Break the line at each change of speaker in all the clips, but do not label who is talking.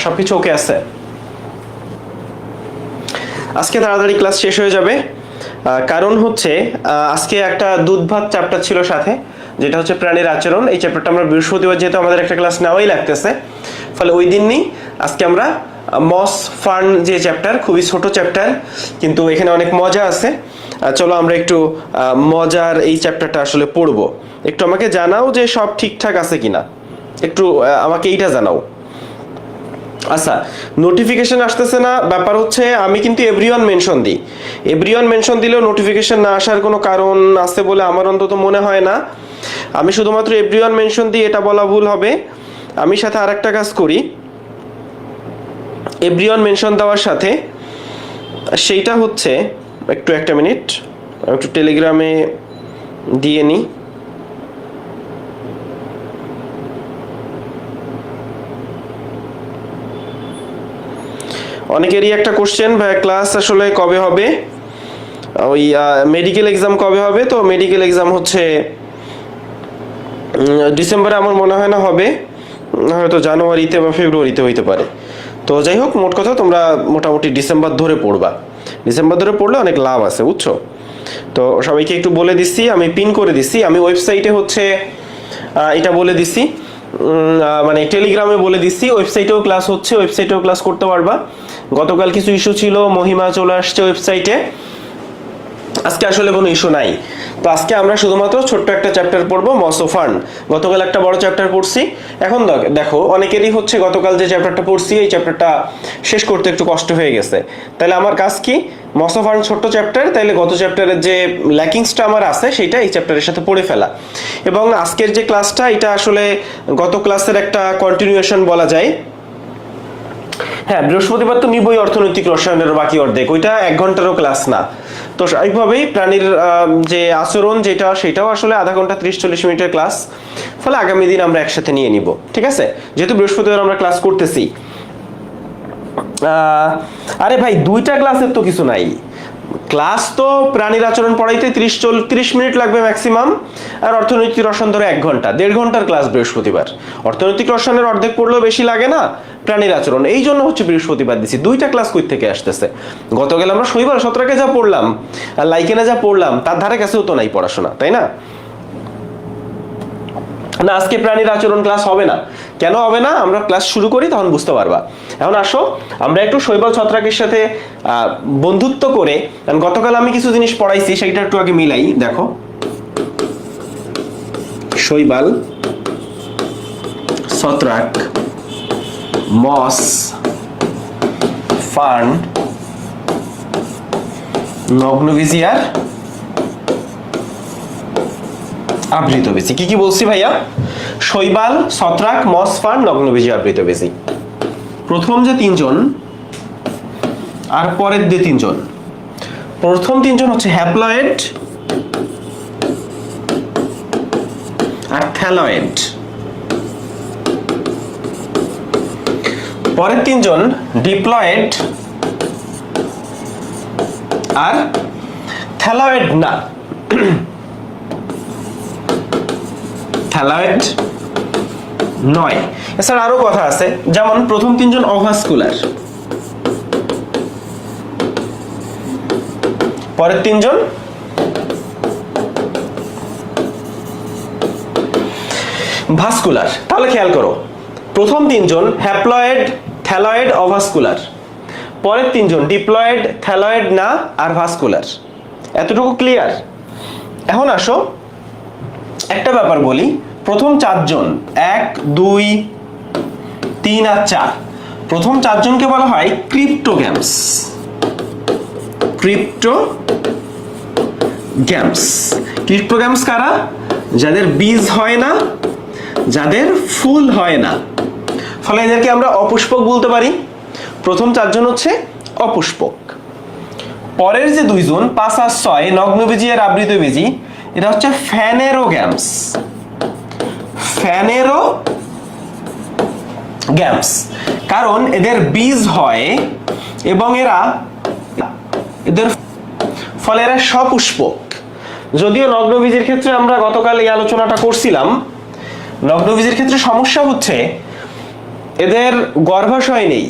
সবকিছু ওকে আছে? আজকে তাড়াতাড়ি ক্লাস শেষ হয়ে যাবে, কারণ হচ্ছে আজকে একটা দুধ ভাত চ্যাপ্টার ছিল সাথে, যেটা হচ্ছে প্রাণীর আচরণ। এই চ্যাপ্টারটা আমরা বৃহস্পতিবার যেহেতু আমাদের একটা ক্লাস নেওয়াই লাগতেছে, ফলে ওই দিন নেই। আজকে আমরা মস ফার্ন যে চ্যাপ্টার, খুবই ছোট চ্যাপ্টার, কিন্তু এখানে অনেক মজা আছে। চলো আমরা একটু মজার এই চ্যাপ্টারটা আসলে পড়বো। একটু আমাকে জানাও যে সব ঠিকঠাক আছে কিনা, একটু আমাকে এইটা জানাও। আচ্ছা, নোটিফিকেশন আসতেছে না, ব্যাপার হচ্ছে আমি কিন্তু এভরিওয়ান মেনশন দিই। এভরিওয়ান মেনশন দিলেও নোটিফিকেশন না আসার কোনো কারণ আছে বলে আমার অন্তত মনে হয় না। আমি শুধুমাত্র এভরিওয়ান মেনশন দিই, এটা বলা ভুল হবে। আমি সাথে আরেকটা কাজ করি, এভরিওয়ান মেনশন দেওয়ার সাথে সেইটা হচ্ছে, একটু একটা মিনিট, একটু টেলিগ্রামে দিয়ে নিই। অনেকেরই একটা কোশ্চেন, ভাই ক্লাস আসলে কবে হবে, ওই মেডিকেল এক্সাম কবে হবে? তো মেডিকেল এক্সাম হচ্ছে ডিসেম্বরে আমার মনে হয় না হবে, হয়তো জানুয়ারিতে বা ফেব্রুয়ারিতে হইতে পারে। তো যাই হোক, মোট কথা তোমরা মোটামুটি ডিসেম্বর ধরে পড়বা। ডিসেম্বর ধরে পড়লে অনেক লাভ আছে, বুঝছো? তো সবাইকে একটু বলে দিচ্ছি, আমি পিন করে দিচ্ছি, আমি ওয়েবসাইটে হচ্ছে এটা বলে দিচ্ছি, মানে টেলিগ্রামে বলে দিচ্ছি, ওয়েবসাইটেও ক্লাস হচ্ছে, ওয়েবসাইটেও ক্লাস করতে পারবা। গতকাল কিছু ইস্যু ছিল, মহিমা চলে আসছে ওয়েবসাইটে, আজকে আসলে কোনো ইস্যু নাই। তো আজকে আমরা শুধুমাত্র ছোট্ট একটা চ্যাপ্টার পড়বো, মস অফ ফার্ন। গতকাল একটা বড় চ্যাপ্টার পড়ছি। এখন দেখো, অনেকেরই হচ্ছে গতকাল যে চ্যাপ্টারটা পড়ছি, এই চ্যাপ্টারটা শেষ করতে একটু কষ্ট হয়ে গেছে। তাহলে আমার কাজ কি, মস অফ ফার্ন ছোট্ট চ্যাপ্টার, তাইলে গত চ্যাপ্টারের যে ল্যাকিংসটা আমার আছে সেটা এই চ্যাপ্টারের সাথে পড়ে ফেলা। এবং আজকের যে ক্লাসটা, এটা আসলে গত ক্লাসের একটা কন্টিনিউয়েশন বলা যায়। হ্যাঁ, বৃহস্পতিবার তো নিবই অর্থনৈতিক রসায়নের বাকি অর্ধেক, ওইটা 1 ঘন্টারও ক্লাস না। তো স্বাভাবিকভাবেই প্রাণীর যে আচরণ যেটা, সেটাও আসলে আধা ঘন্টা 30-40 মিনিটের ক্লাস। ফলে আগামী দিন আমরা একসাথে নিয়ে নিব, ঠিক আছে? যেহেতু বৃহস্পতিবার আমরা ক্লাস করতেছি। আরে ভাই, 2টা ক্লাসের তো কিছু নাই। ক্লাস তো প্রাণীর আচরণ পড়াইতে 30 মিনিট লাগবে ম্যাক্সিমাম, আর অর্থনৈতিক রসায়ন ধরে 1 ঘন্টা, 1.5 ঘন্টার ক্লাস বৃহস্পতিবার। অর্থনৈতিক রসায়নের অর্ধেক পড়লেও বেশি লাগে না, প্রাণীর আচরণ এই জন্য হচ্ছে বৃহস্পতিবার দিছি। 2টা ক্লাস কই থেকে আসতেছে? গতকাল আমরা শনিবার 17কে যা পড়লাম আর লাইকেনে যা পড়লাম, তার ধারে কাছেও তো নাই পড়াশোনা, তাই না? না, আজকে প্রাণীর আচরণ ক্লাস হবে না। কেন হবে না? আমরা ক্লাস শুরু করি, তখন বুঝতে পারবা। এখন আসো আমরা একটু শৈবাল ছত্রাকের সাথে বন্ধুত্ব করে, কারণ গতকাল আমি কিছু জিনিস পড়াইছি, সেইটা একটু আগে মিলাই। দেখো, শৈবাল ছত্রাক, মস, ফার্ন, নগ্নবীজি আর আবৃতবীজি। কি কি বলছি ভাইয়া? শৈবাল, ছত্রাক, মস, ফার্ন, নগ্নবীজি, আবৃতবীজি। প্রথম যে 3জন আর পরের যে 3জন, প্রথম 3জন হচ্ছে হ্যাপ্লয়েড আর থ্যালয়েড। পরের 3জন ডিপ্লয়েড আর থ্যালয়েড না, থ্যালয়েড নয়। এছাড়া আরো কথা আছে, যেমন প্রথম 3জন অভাস্কুলার, পরের 3জন ভাস্কুলার। তাহলে খেয়াল করো, প্রথম 3জন হ্যাপ্লয়েড, থ্যালয়েড, অভাস্কুলার, পরের 3জন ডিপ্লয়েড, থ্যালয়েড না আর ভাস্কুলার। এতটুকু ক্লিয়ার? এখন আসো একটা ব্যাপার বলি, প্রথম 4জন 1, 2, 3 আর 4, প্রথম 4জনকে বলা হয় ক্রিপ্টোগ্যামস। ক্রিপ্টোগ্যামস, ক্রিপ্টোগ্যামস কারা? যাদের বীজ হয় না, যাদের ফুল হয় না, ফলে এদেরকে আমরা অপুষ্পক বলতে পারি। প্রথম 4জন হচ্ছে অপুষ্পক। পরের যে 2জন 5 আর 6, নগ্নবীজি আর আবৃতবীজি, এটা হচ্ছে ফ্যানেরোগ্যামস। ফ্যানেরোগ্যামস কারণ এদের বীজ হয় এবং এদের ফলে এরা সপুষ্পক। যদিও নগ্নবীজির ক্ষেত্রে আমরা গতকাল এই আলোচনাটা করছিলাম, নগ্নবীজির ক্ষেত্রে সমস্যা হচ্ছে এদের গর্ভাশয় নেই,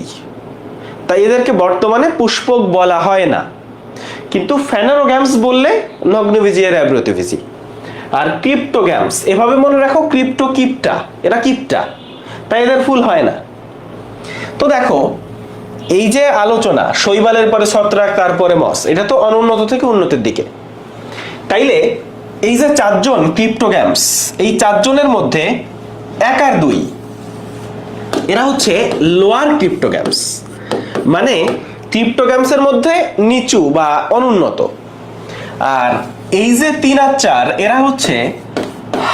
তাই এদেরকে বর্তমানে পুষ্পক বলা হয় না। কিন্তু ফ্যানেরোগ্যামস বললে নগ্নবীজি আর অ্যাব্রোটোবীজি। আর ক্রিপ্টোগ্যামস এভাবে মনে রাখো, ক্রিপ্টো কিপটা, এরা কিপটা, তাই এদের ফুল হয় না। তো দেখো এই যে আলোচনা শৈবালের পরে ছত্রাক তারপরে মস, এটা তো অনুন্নত থেকে উন্নতির দিকে। তাইলে এই যে চারজন ক্রিপ্টোগ্যামস, এই চারজনের মধ্যে 1 আর 2 এরা হচ্ছে লোয়ার ক্রিপ্টোগ্যামস, মানে ক্রিপ্টোগ্যামসের মধ্যে নিচু বা অনুন্নত। আর এই যে 3 আর 4 এরা হচ্ছে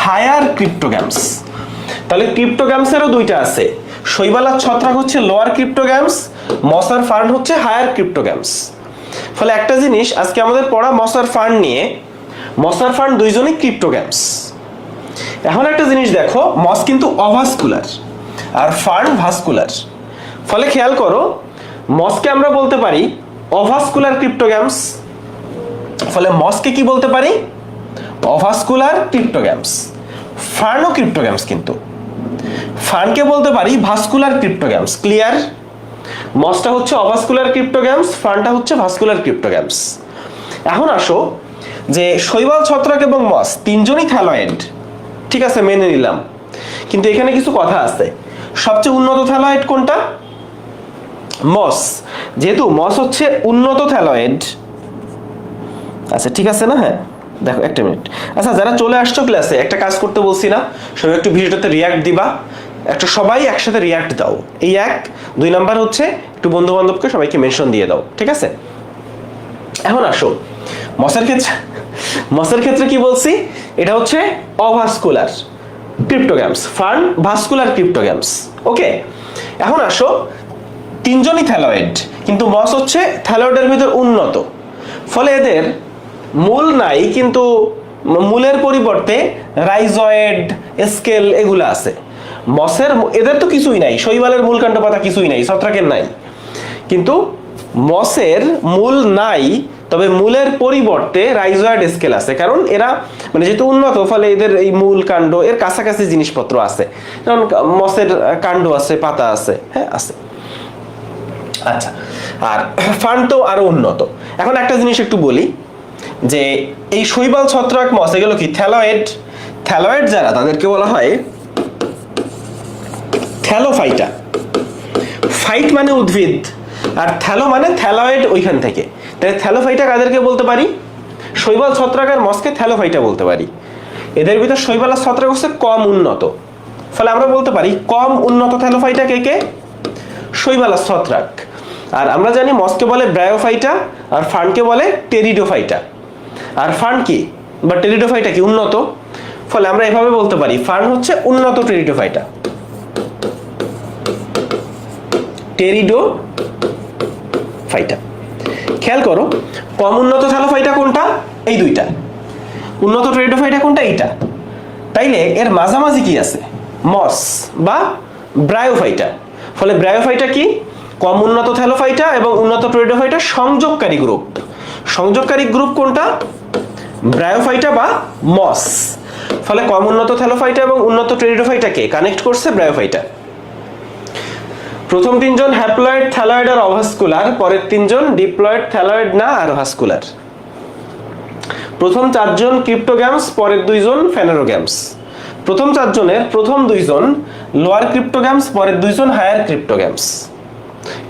হায়ার ক্রিপ্টোগ্যামস। তাহলে ক্রিপ্টোগ্যামসেরও 2টা আছে, শৈবাল আর ছত্রাক হচ্ছে লোয়ার ক্রিপ্টোগ্যামস, মস আর ফার্ন হচ্ছে হায়ার ক্রিপ্টোগ্যামস। ফলে একটা জিনিস আজকে আমাদের পড়া মস আর ফার্ন নিয়ে, মস আর ফার্ন দুইজনই ক্রিপ্টোগ্যামস। এখন একটা জিনিস দেখো, মস কিন্তু অভাস্কুলার আর ফার্ন ভাস্কুলার। ফলে খেয়াল করো, মসকে আমরা বলতে পারি অভাস্কুলার ক্রিপ্টোগ্যামস, ফলে মসকে কি বলতে পারি? অভাস্কুলার ক্রিপ্টোগ্যামস। ফার্নও ক্রিপ্টোগ্যামস, কিন্তু ফার্নকে বলতে পারি ভাস্কুলার ক্রিপ্টোগ্যামস। ক্লিয়ার? মসটা হচ্ছে অভাস্কুলার ক্রিপ্টোগ্যামস, ফার্নটা হচ্ছে ভাস্কুলার ক্রিপ্টোগ্যামস। এখন আসো যে শৈবাল, ছত্রাক এবং মস তিনজনই থ্যালয়েড, ঠিক আছে, মেনে নিলাম। কিন্তু এখানে কিছু কথা আছে। সবচেয়ে উন্নত থ্যালয়েড কোনটা? মস। যেহেতু মস হচ্ছে উন্নত থ্যালয়েড, আচ্ছা ঠিক আছে না? হ্যাঁ দেখো একটা মিনিট। আচ্ছা যারা চলে আসছো ক্লাসে, একটা কাজ করতে বলছি না, সবাই একটু ভিডিওটাতে রিয়াক্ট দিবা, একটু সবাই একসাথে রিয়াক্ট দাও। এই 1, 2 নাম্বার হচ্ছে একটু বন্ধু বান্ধবকে সবাইকে মেনশন দিয়ে দাও, ঠিক আছে? এখন আসো মসের ক্ষেত্রে কি বলছি? এটা হচ্ছে অভাস্কুলার ক্রিপ্টোগ্যামস, ফার্ন ভাস্কুলার ক্রিপ্টোগ্যামস। ওকে, এখন আসো তিনজনই থ্যালয়েড, কিন্তু মস হচ্ছে থ্যালয়েডের ভিতর উন্নত। ফলে এদের মূল নাই, কিন্তু মূলের পরিবর্তে রাইজয়েড, স্কেল এগুলো আছে। মসের এদের তো কিছুই নাই, শৈবালের মূল কাণ্ড পাতা কিছুই নাই, ছত্রাকের নাই। কিন্তু মসের মূল নাই, তবে মূলের পরিবর্তে রাইজয়েড স্কেল আছে, কারণ এরা মানে যেহেতু উন্নত, ফলে এদের এই মূল কাণ্ড এর কাছাকাছি জিনিসপত্র আছে, যেমন মসের কাণ্ড আছে, পাতা আছে, হ্যাঁ আছে। আচ্ছা, আর ফার্ন তো আরো উন্নত। এখন একটা জিনিস একটু বলি, যে এই শৈবাল, ছত্রাক, মস এগুলো কি থ্যালয়েড? থ্যালয়েড যারা, তাদেরকে বলা হয় থ্যালোফাইটা। ফাইট মানে উদ্ভিদ, আর থ্যালো মানে থ্যালয়েড, ওইখান থেকে। তাই থ্যালোফাইটা কাদেরকে বলতে পারি? শৈবাল, ছত্রাক আর মসকে থ্যালোফাইটা বলতে পারি। এদের ভিতর শৈবাল আর ছত্রাক হচ্ছে কম উন্নত, ফলে আমরা বলতে পারি কম উন্নত থ্যালোফাইটা কে কে? শৈবাল আর ছত্রাক। আর আমরা জানি মসকে বলে ব্রায়োফাইটা, আর ফার্নকে বলে টেরিডোফাইটা। আর ফার্ন কি বা টেরিডোফাইটা কি? উন্নত। ফলে আমরা এভাবে বলতে পারি ফার্ন হচ্ছে উন্নত টেরিডোফাইটা, টেরিডোফাইটা। খেয়াল করো, কম উন্নত থ্যালোফাইটা কোনটা? এই 2টা। উন্নত টেরিডোফাইটা কোনটা? এইটা। তাইলে এর মাঝামাঝি কি আছে? মস বা ব্রায়োফাইটা। ফলে ব্রায়োফাইটা কি? কম উন্নত থ্যালোফাইটা এবং উন্নত টেরিডোফাইটা সংযোগকারী গ্রুপ। সংযোগকারী গ্রুপ কোনটা? ব্রায়োফাইটা বা মস। ফলে কম উন্নত থ্যালোফাইটা এবং উন্নত টেরিডোফাইটাকে কানেক্ট করছে ব্রায়োফাইটা। প্রথম 3 জন হ্যাপ্লয়েড, থ্যালয়েড আর অভাস্কুলার, পরের 3 জন ডিপ্লয়েড, থ্যালয়েড না আর ভাস্কুলার। প্রথম 4 জন ক্রিপ্টোগ্যামস, পরের 2 জন ফ্যানেরোগ্যামস। প্রথম 4 জনের প্রথম 2 জন লোয়ার ক্রিপ্টোগ্যামস, পরের 2 জন হায়ার ক্রিপ্টোগ্যামস।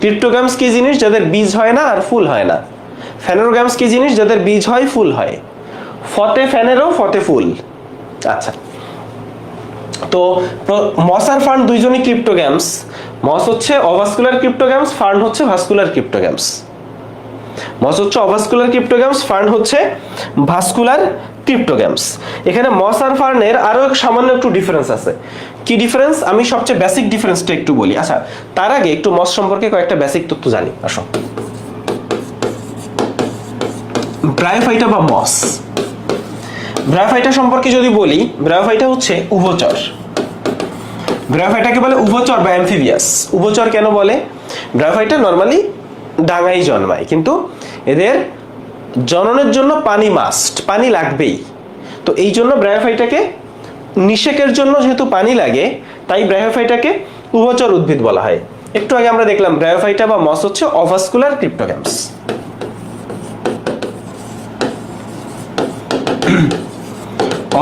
ক্রিপ্টোগ্যামস কি জিনিস? যাদের বীজ হয় না আর ফুল হয় না। ফ্যানেরোগ্যামস কি জিনিস? যাদের বীজ হয়, ফুল হয়। ফতে ফ্যানেরো, ফতে ফুল। আচ্ছা, তো মস আর ফার্ন দুইজনই ক্রিপ্টোগ্যামস। মস হচ্ছে অভাস্কুলার ক্রিপ্টোগ্যামস, ফার্ন হচ্ছে ভাস্কুলার ক্রিপ্টোগ্যামস। মস হচ্ছে অভাস্কুলার ক্রিপ্টোগ্যামস, ফার্ন হচ্ছে ভাস্কুলার ক্রিপ্টোগ্যামস। এখানে মস আর ফার্নের আরো সামান্য একটু ডিফারেন্স আছে। কি ডিফারেন্স? আমি সবচেয়ে বেসিক ডিফারেন্সটা একটু বলি। আচ্ছা, তার আগে একটু মস সম্পর্কে কয়েকটা বেসিক তথ্য জানি। আসো, ব্রায়োফাইটা বা মস, ব্রায়োফাইটা সম্পর্কে যদি বলি, ব্রায়োফাইটা হচ্ছে উভচর। ব্রায়োফাইটাকে বলে উভচর বা অ্যামফিবিয়াস। উভচর কেন বলে? ব্রায়োফাইটা নরমালি ডাঙায় জন্মায়, কিন্তু এদের জননের জন্য পানি মাস্ট, পানি লাগবেই। তো এই জন্য ব্রায়োফাইটাকে নিষেকের জন্য যেহেতু পানি লাগে, তাই ব্রায়োফাইটাকে উভচর উদ্ভিদ বলা হয়। একটু আগে আমরা দেখলাম ব্রায়োফাইটা বা মস হচ্ছে অভাস্কুলার ক্রিপ্টোগ্যামস।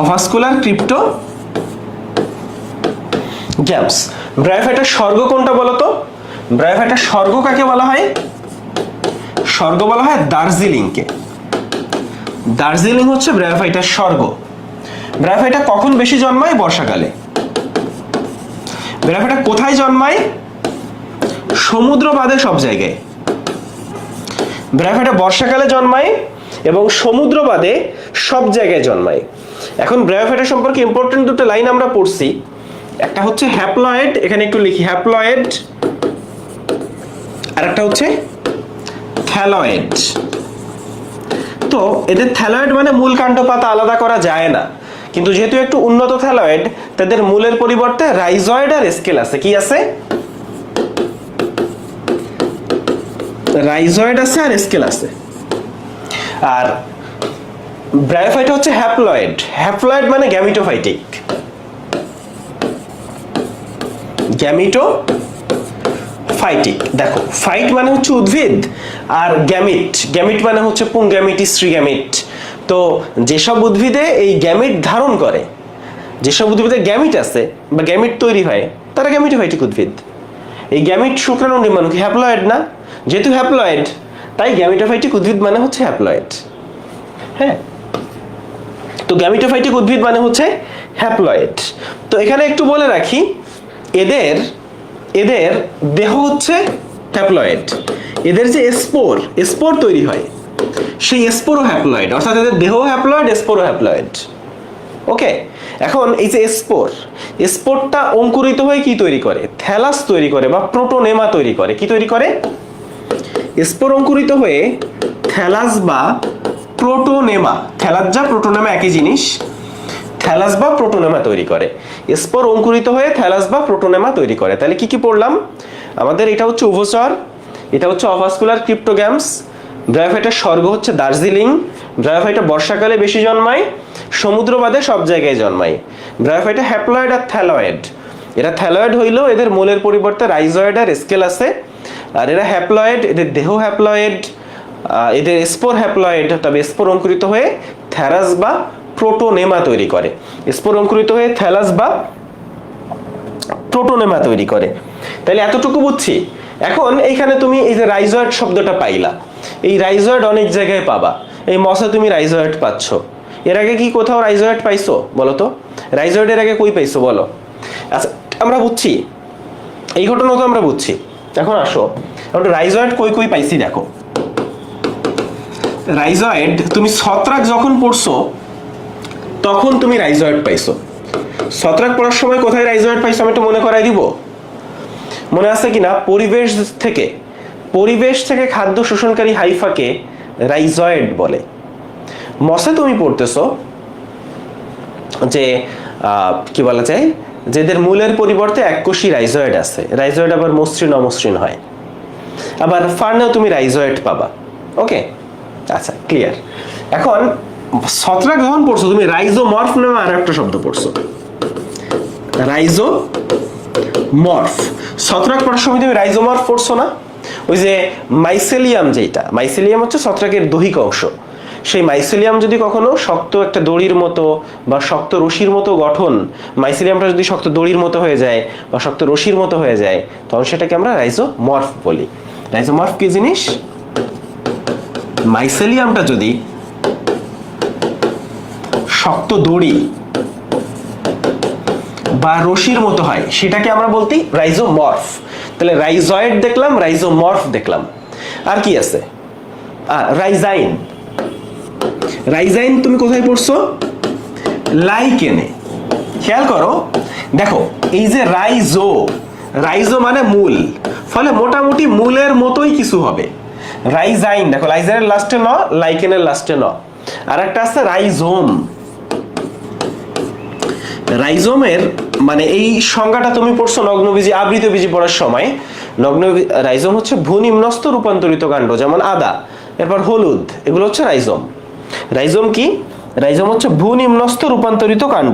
অভাস্কুলার ক্রিপ্টোগ্যামস। ব্রায়োফাইটার স্বর্গ কোনটা বলতো? ব্রায়োফাইটার স্বর্গ কাকে বলা হয়? স্বর্গ বলা হয় দার্জিলিংকে। দার্জিলিং হচ্ছে ব্রায়োফাইটার স্বর্গ। ব্রায়োফাইটা কখন বেশি জন্মায়? বর্ষাকালে। ব্রায়োফাইটা কোথায় জন্মায়? সমুদ্র বাদে সব জায়গায়। ব্রায়োফাইটা বর্ষাকালে জন্মায় এবং সমুদ্র বাদে সব জায়গায় জন্মায়। এখন ব্রায়োফাইটা সম্পর্কে ইম্পর্টেন্ট দুটো লাইন আমরা পড়ছি। একটা হচ্ছে হ্যাপ্লয়েড, এখানে একটু লিখি হ্যাপ্লয়েড, আর একটা হচ্ছে থ্যালয়েড। তো এদের থ্যালয়েড মানে মূল কাণ্ড পাতা আলাদা করা যায় না, কিন্তু যেহেতু একটু উন্নত থ্যালয়েড, তাদের মূলের পরিবর্তে রাইজয়েড আর স্কেল আছে। কি আছে? রাইজয়েড আছে আর স্কেল আছে। আর ব্রায়োফাইটা হচ্ছে হ্যাপ্লয়েড। হ্যাপ্লয়েড মানে গ্যামিটোফাইটিক। গ্যামিটোফাইটিক। দেখো, ফাইট মানে হচ্ছে উদ্ভিদ, আর গ্যামিট, গ্যামিট মানে হচ্ছে পুংগ্যামিট, স্ত্রীগ্যামিট। তো যেসব উদ্ভিদে এই গ্যামিট ধারণ করে, যেসব উদ্ভিদে গ্যামিট আছে বা গ্যামিট তৈরি হয়, তারা গ্যামিটোফাইটিক উদ্ভিদ। এই গ্যামিট শুক্রাণু নির্মাণ হ্যাপ্লয়েড না, যেহেতু হ্যাপ্লয়েড তাই গ্যামিটোফাইটিক উদ্ভিদ মানে হচ্ছে হ্যাপ্লয়েড। হ্যাঁ, তো গ্যামিটোফাইটিক উদ্ভিদ মানে হচ্ছে হ্যাপ্লয়েড। তো এখানে একটু বলে রাখি, এদের দেহ হচ্ছে হ্যাপ্লয়েড। এদের যে স্পোর তৈরি হয়, সেই স্পোরও হ্যাপ্লয়েড, অর্থাৎ এদের দেহ হ্যাপ্লয়েড, স্পোরও হ্যাপ্লয়েড। ওকে, এখন এই যে স্পোরটা অঙ্কুরিত হয়ে কি তৈরি করে? থ্যালাস তৈরি করে বা প্রোটোনেমা তৈরি করে। কি তৈরি করে? স্পোর অঙ্কুরিত হয়ে থ্যালাস বা প্রোটোনেমা, থ্যালাস যা প্রোটোনেমা একই জিনিস, থ্যালাস বা প্রোটোনেমা তৈরি করে। স্পোর অঙ্কুরিত হয়ে থ্যালাস বা প্রোটোনেমা তৈরি করে। তাহলে কি কি পড়লাম আমাদের? এটা হচ্ছে উভচর, এটা হচ্ছে অভাস্কুলার ক্রিপ্টোগ্যামস, ব্রায়োফাইটার স্বর্গ হচ্ছে দার্জিলিং, ব্রায়োফাইটা বর্ষাকালে বেশি জন্মায়, সমুদ্র বাদে সব জায়গায় জন্মায়। ব্রায়োফাইটা হ্যাপ্লয়েড আর থ্যালয়েড। এরা থ্যালয়েড হইলেও এদের মূলের পরিবর্তে রাইজয়েড আর স্কেল আছে। আর এরা হ্যাপ্লয়েড, এদের দেহ হ্যাপ্লয়েড, এদের স্পোর হ্যাপ্লয়েড, তবে স্পোর অঙ্কুরিত হয়ে থ্যালাস বা প্রোটোনেমা তৈরি করে। স্পোর অঙ্কুরিত হয়ে থ্যালাস বা প্রোটোনেমা তৈরি করে। তাহলে এতটুকু বুঝছি। এখন এইখানে তুমি এই যে রাইজয়েড শব্দটা পাইলা, এই রাইজয়েড অনেক জায়গায় পাবা। এই মসে তুমি রাইজয়েড পাচ্ছ। এর আগে কি কোথাও রাইজয়েড পাইছো বলো তো? রাইজয়েডের আগে কই পাইছো বলো? আচ্ছা, আমরা বুঝছি, এই ঘটনা তো আমরা বুঝছি। এখন আসো, আমরা রাইজয়েড কই কই পাইছি দেখো। রাইজয়েড তুমি ছত্রাক যখন পড়ছো তখন তুমি রাইজয়েড পাইছো। ছত্রাক পড়ার সময় কোথায় রাইজয়েড পাইছো আমি একটু মনে করাই দিব। মনে আছে কিনা? পরিবেশ থেকে খাদ্য শোষণকারী হাইফাকে রাইজয়েড বলে। মসে তুমি পড়তেছো যে কি বলা যায়, যেদের মূলের পরিবর্তে এককোষী রাইজয়েড আছে। রাইজয়েড আবার মসৃণ অমসৃণ হয়। আবার ফার্নেও তুমি রাইজয়েড পাবা। ওকে, আচ্ছা, ক্লিয়ার। এখন ছত্রাক যখন পড়ছো তুমি রাইজোমর্ফ নামে আর একটা শব্দ পড়ছো, রাইজোমর্ফ। ছত্রাক পড়ার সময় তুমি রাইজোমর্ফ পড়ছো না? ওই যে মাইসেলিয়াম, যেটা মাইসেলিয়াম হচ্ছে ছত্রাকের দৈহিক অংশ, সেই মাইসেলিয়াম যদি কখনো শক্ত একটা দড়ির মতো বা শক্ত রশির মতো গঠন, মাইসেলিয়ামটা যদি শক্ত দড়ির মতো হয়ে যায় বা শক্ত রশির মতো হয়ে যায়, তখন সেটাকে আমরা রাইজোমর্ফ বলি। রাইজোমর্ফ কি জিনিস? মাইসেলিয়ামটা যদি শক্ত দড়ি বা রশির মতো হয়, সেটাকে আমরা বলতে রাইজোমর্ফ। তাহলে রাইজয়েড দেখলাম, রাইজোমর্ফ দেখলাম, আর কি আছে? রাইজাইন। রাইজাইন তুমি কোথায় পড়ছো? লাইকেনে। খেয়াল করো, দেখো এই যে রাইজো মানে মূল, ফলে মোটামুটি মূলের মতোই কিছু হবে। রাইজাইন, দেখো রাইজাইনের লাস্টে ন, লাইকেনের লাস্টে ন। আর একটা আছে রাইজোম। রাইজোমের মানে এই সংজ্ঞাটা তুমি পড়ছো নগ্নবীজি, আবৃতবীজি পড়ার সময়। রাইজোম হচ্ছে ভূনিম্নস্থ রূপান্তরিত কাণ্ড, যেমন আদা, এরপর হলুদ, এগুলো হচ্ছে রাইজোম। রাইজোম কি? রাইজোম হচ্ছে ভূনিম্নস্থ রূপান্তরিত কাণ্ড।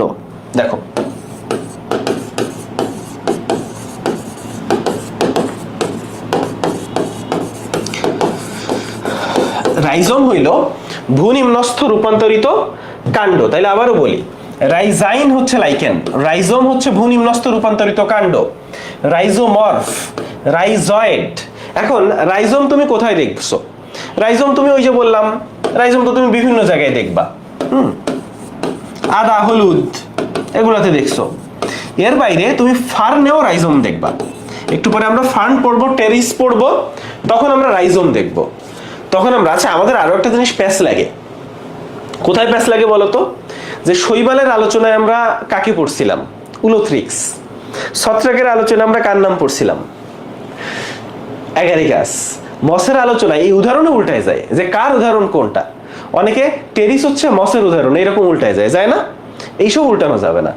দেখো রাইজোম হইল ভূনিম্নস্থ রূপান্তরিত কাণ্ড। তাইলে আবারও বলি, রাইজাইন হচ্ছে লাইকেন, রাইজোম হচ্ছে ভূনিম্নস্থ রূপান্তরিত কাণ্ড, রাইজোমর্ফ, রাইজয়েড। এখন রাইজোম তুমি কোথায় দেখছো? রাইজোম তুমি ওই যে বললাম, রাইজোম তো তুমি বিভিন্ন জায়গায় দেখবা, আদা, হলুদ এগুলাতে দেখছো। এর বাইরে তুমি ফার্নেও রাইজোম দেখবা। একটু পরে আমরা ফার্ন পড়বো, টেরিস পড়বো, তখন আমরা রাইজোম দেখবো। তখন আমরা, আচ্ছা আমাদের আরো একটা জিনিস প্যাচ লাগে। কোথায় প্যাচ লাগে বলতো? যে শৈবালের আলোচনায় আমরা কাকে পড়ছিলাম? উলোথ্রিক্স। ছত্রাকের আলোচনায় আমরা কার নাম পড়ছিলাম? অ্যাগারিকাস। মসের আলোচনায় এই উদাহরণে উল্টায় যায়, যে কার উদাহরণ কোনটা। অনেকে টেরিস হচ্ছে মসের উদাহরণ এরকম উল্টায় যায়, যায় না? এইসব উল্টানো যাবে না।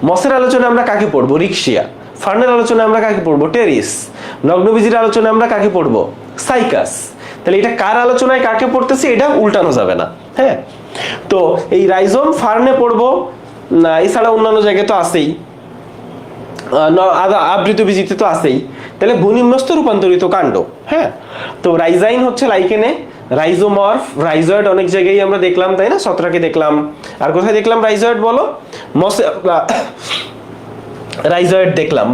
মসের আলোচনায় আমরা কাকে পড়বো? রিক্সিয়া। ফার্নের আলোচনায় আমরা কাকে পড়বো? টেরিস। নগ্নবীজির আলোচনায় আমরা কাকে পড়বো? সাইকাস। তাহলে এটা কার আলোচনায় কাকে পড়তেছি এটা উল্টানো যাবে না। হ্যাঁ, তো এই রাইজোম ফার্নে পড়বো না, এছাড়া অন্যান্য জায়গায় তো আছেই, আবৃত বীজিতে তো আছেই। তাহলে ভূনিম্নস্থ রূপান্তরিত কাণ্ড। হ্যাঁ, তো রাইজাইন হচ্ছে লাইকেনে, রাইজোমর্ফ, রাইজয়েড অনেক জায়গায় আমরা দেখলাম, তাই না? ছত্রাকে দেখলাম, আর কোথায় দেখলাম রাইজয়েড বলো? মসে রাইজয়েড দেখলাম।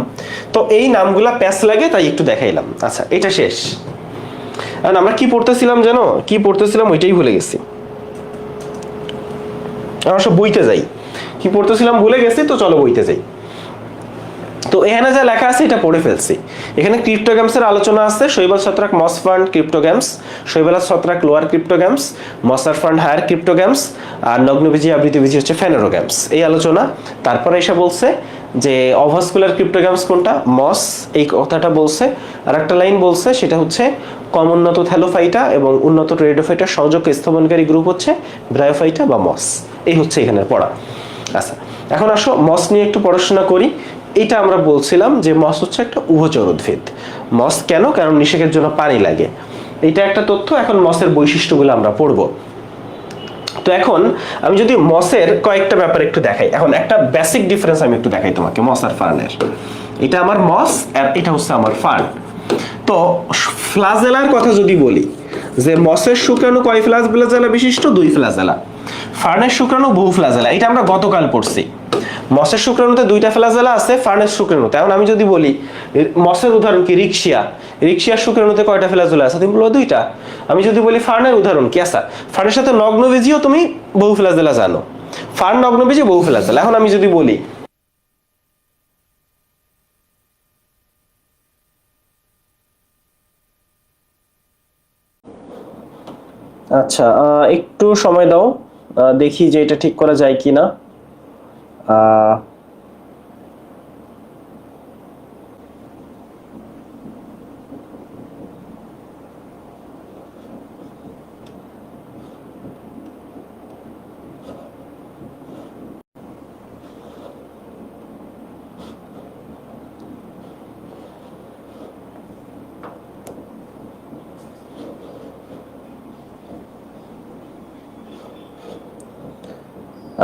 তো এই নামগুলা প্যাচ লাগে, তাই একটু দেখাইলাম। আচ্ছা, এটা শেষ। এখন আমরা কি পড়তেছিলাম জানো? কি পড়তেছিলাম ওইটাই ভুলে গেছি। আমরা সব বইতে যাই, কি পড়তেছিলাম ভুলে গেছি, তো চলো বইতে যাই। তো এখানে যা লেখা আছে এটা পড়ে ফেলছি। এখানে ক্রিপ্টোগ্যামসের আলোচনা আছে, শৈবাল ছত্রাক মস ফান্ড ক্রিপ্টোগ্যামস, শৈবাল ছত্রাক লোয়ার ক্রিপ্টোগ্যামস, মসার ফান্ড হায়ার ক্রিপ্টোগ্যামস, আর নগ্নবীজি আবৃতবীজি হচ্ছে ফেনেরোগ্যামস, এই আলোচনা। তারপরে এসে বলছে যে অভাস্কুলার ক্রিপ্টোগ্যামস কোনটা? মস, এই কথাটা বলছে। আর একটা লাইন বলছে, সেটা হচ্ছে কম উন্নত থ্যালোফাইটা এবং উন্নত টেরিডোফাইটার সংযোগ স্থপনকারী গ্রুপ হচ্ছে ব্রায়োফাইটা বা মস। এই হচ্ছে এখানে পড়া। আচ্ছা, এখন আসো মস নিয়ে একটু পড়াশোনা করি। এটা আমরা বলছিলাম যে মস হচ্ছে একটা উভচর উদ্ভিদ। মস কেন? কারণ নিষেকের জন্য পানি লাগে, এটা একটা তথ্য। এখন মসের বৈশিষ্ট্যগুলো আমরা পড়ব। তো এখন আমি যদি মসের কয়েকটা ব্যাপার একটু দেখাই, এখন একটা বেসিক ডিফারেন্স আমি একটু দেখাই তোমাকে মস আর ফার্নের। এটা আমার মস আর এটা হচ্ছে আমার ফার্ন। তো ফ্লাজেলার কথা যদি বলি, যে মসের শুক্রাণু কয় ফ্লাজেলা বিশিষ্ট? 2 ফ্লাজেলা। ফার্নের শুক্রাণু বহু ফ্লাজেলা, এটা আমরা গতকাল পড়ছি। মসের শুক্রাণুতে 2টা ফ্লাজেলা আছে, ফার্নের শুক্রাণুতে। এখন আমি যদি বলি মসের উদাহরণ কি? রিক্সিয়া। রিক্সিয়ার শুক্রাণুতে কয়টা ফ্লাজেলা আছে? তুমি বলবো 2টা। আমি যদি বলি ফার্নের উদাহরণ কি? আচ্ছা, ফার্নের সাথে নগ্নবীজিও তুমি বহু ফ্লাজেলা জানো, ফার্ন নগ্নবীজি বহু ফ্লাজেলা। এখন আমি যদি বলি আচ্ছা একটু সময় দাও, দেখি যে এটা ঠিক করা যায় কিনা।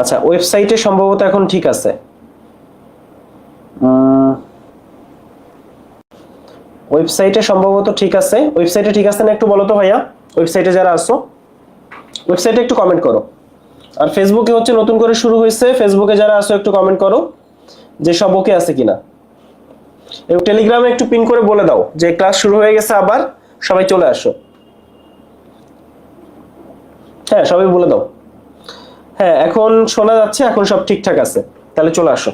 আচ্ছা, ওয়েবসাইটে সম্ভবত এখন ঠিক আছে। ওয়েবসাইটে সম্ভবত ঠিক আছে। ওয়েবসাইটে ঠিক আছে না একটু বলো তো ভাইয়া? ওয়েবসাইটে যারা আসো, ওয়েবসাইটে একটু কমেন্ট করো। আর ফেসবুকে হচ্ছে নতুন করে শুরু হয়েছে, ফেসবুকে যারা আসো একটু কমেন্ট করো যে সব ওকে আছে কিনা। এবং টেলিগ্রামে একটু পিন করে বলে দাও যে ক্লাস শুরু হয়ে গেছে, আবার সবাই চলে আসো। হ্যাঁ, সবাই বলে দাও। হ্যাঁ, এখন শোনা যাচ্ছে, এখন সব ঠিকঠাক আছে, তাহলে চলে আসো।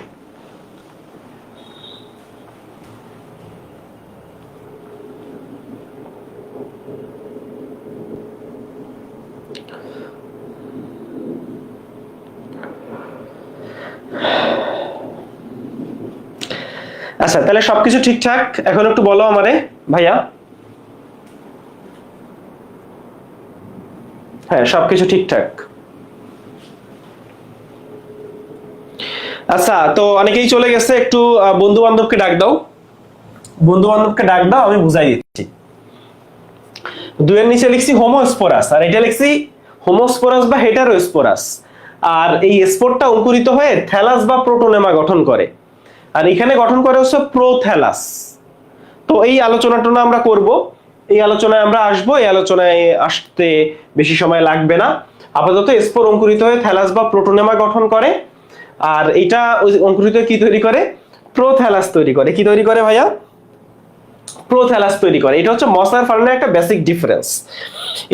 আচ্ছা, তাহলে সবকিছু ঠিকঠাক। এখন একটু বলো আমারে ভাইয়া। হ্যাঁ, সবকিছু ঠিকঠাক। আচ্ছা, তো অনেকেই চলে গেছে, একটু বন্ধু বান্ধবকে ডাক দাও, বন্ধু বান্ধবকে ডাক দাও, আমি বুঝাই দিচ্ছি। 2 এর নিচে লিখছি হোমোস্পোরাস, আর এটা লিখছি হোমোস্পোরাস বা হেটারোস্পোরাস। আর এই স্পোরটা অঙ্কুরিত হয়ে থ্যালাস বা প্রোটোনেমা গঠন করে, আর এখানে গঠন করে হচ্ছে প্রোথ্যালাস। তো এই আলোচনাটা আমরা করব। এই আলোচনায় আমরা আসবো, এই আলোচনায় আসতে বেশি সময় লাগবে না। আপাতত স্পোর অঙ্কুরিত হয়ে থ্যালাস বা প্রোটোনেমা গঠন করে, আর এটা অঙ্কুরিত কি তৈরি করে? প্রোথ্যালাস তৈরি করে। কি তৈরি করে ভাইয়া? প্রোথ্যালাস তৈরি করে। এটা হচ্ছে মস আর ফার্নের একটা বেসিক ডিফারেন্স।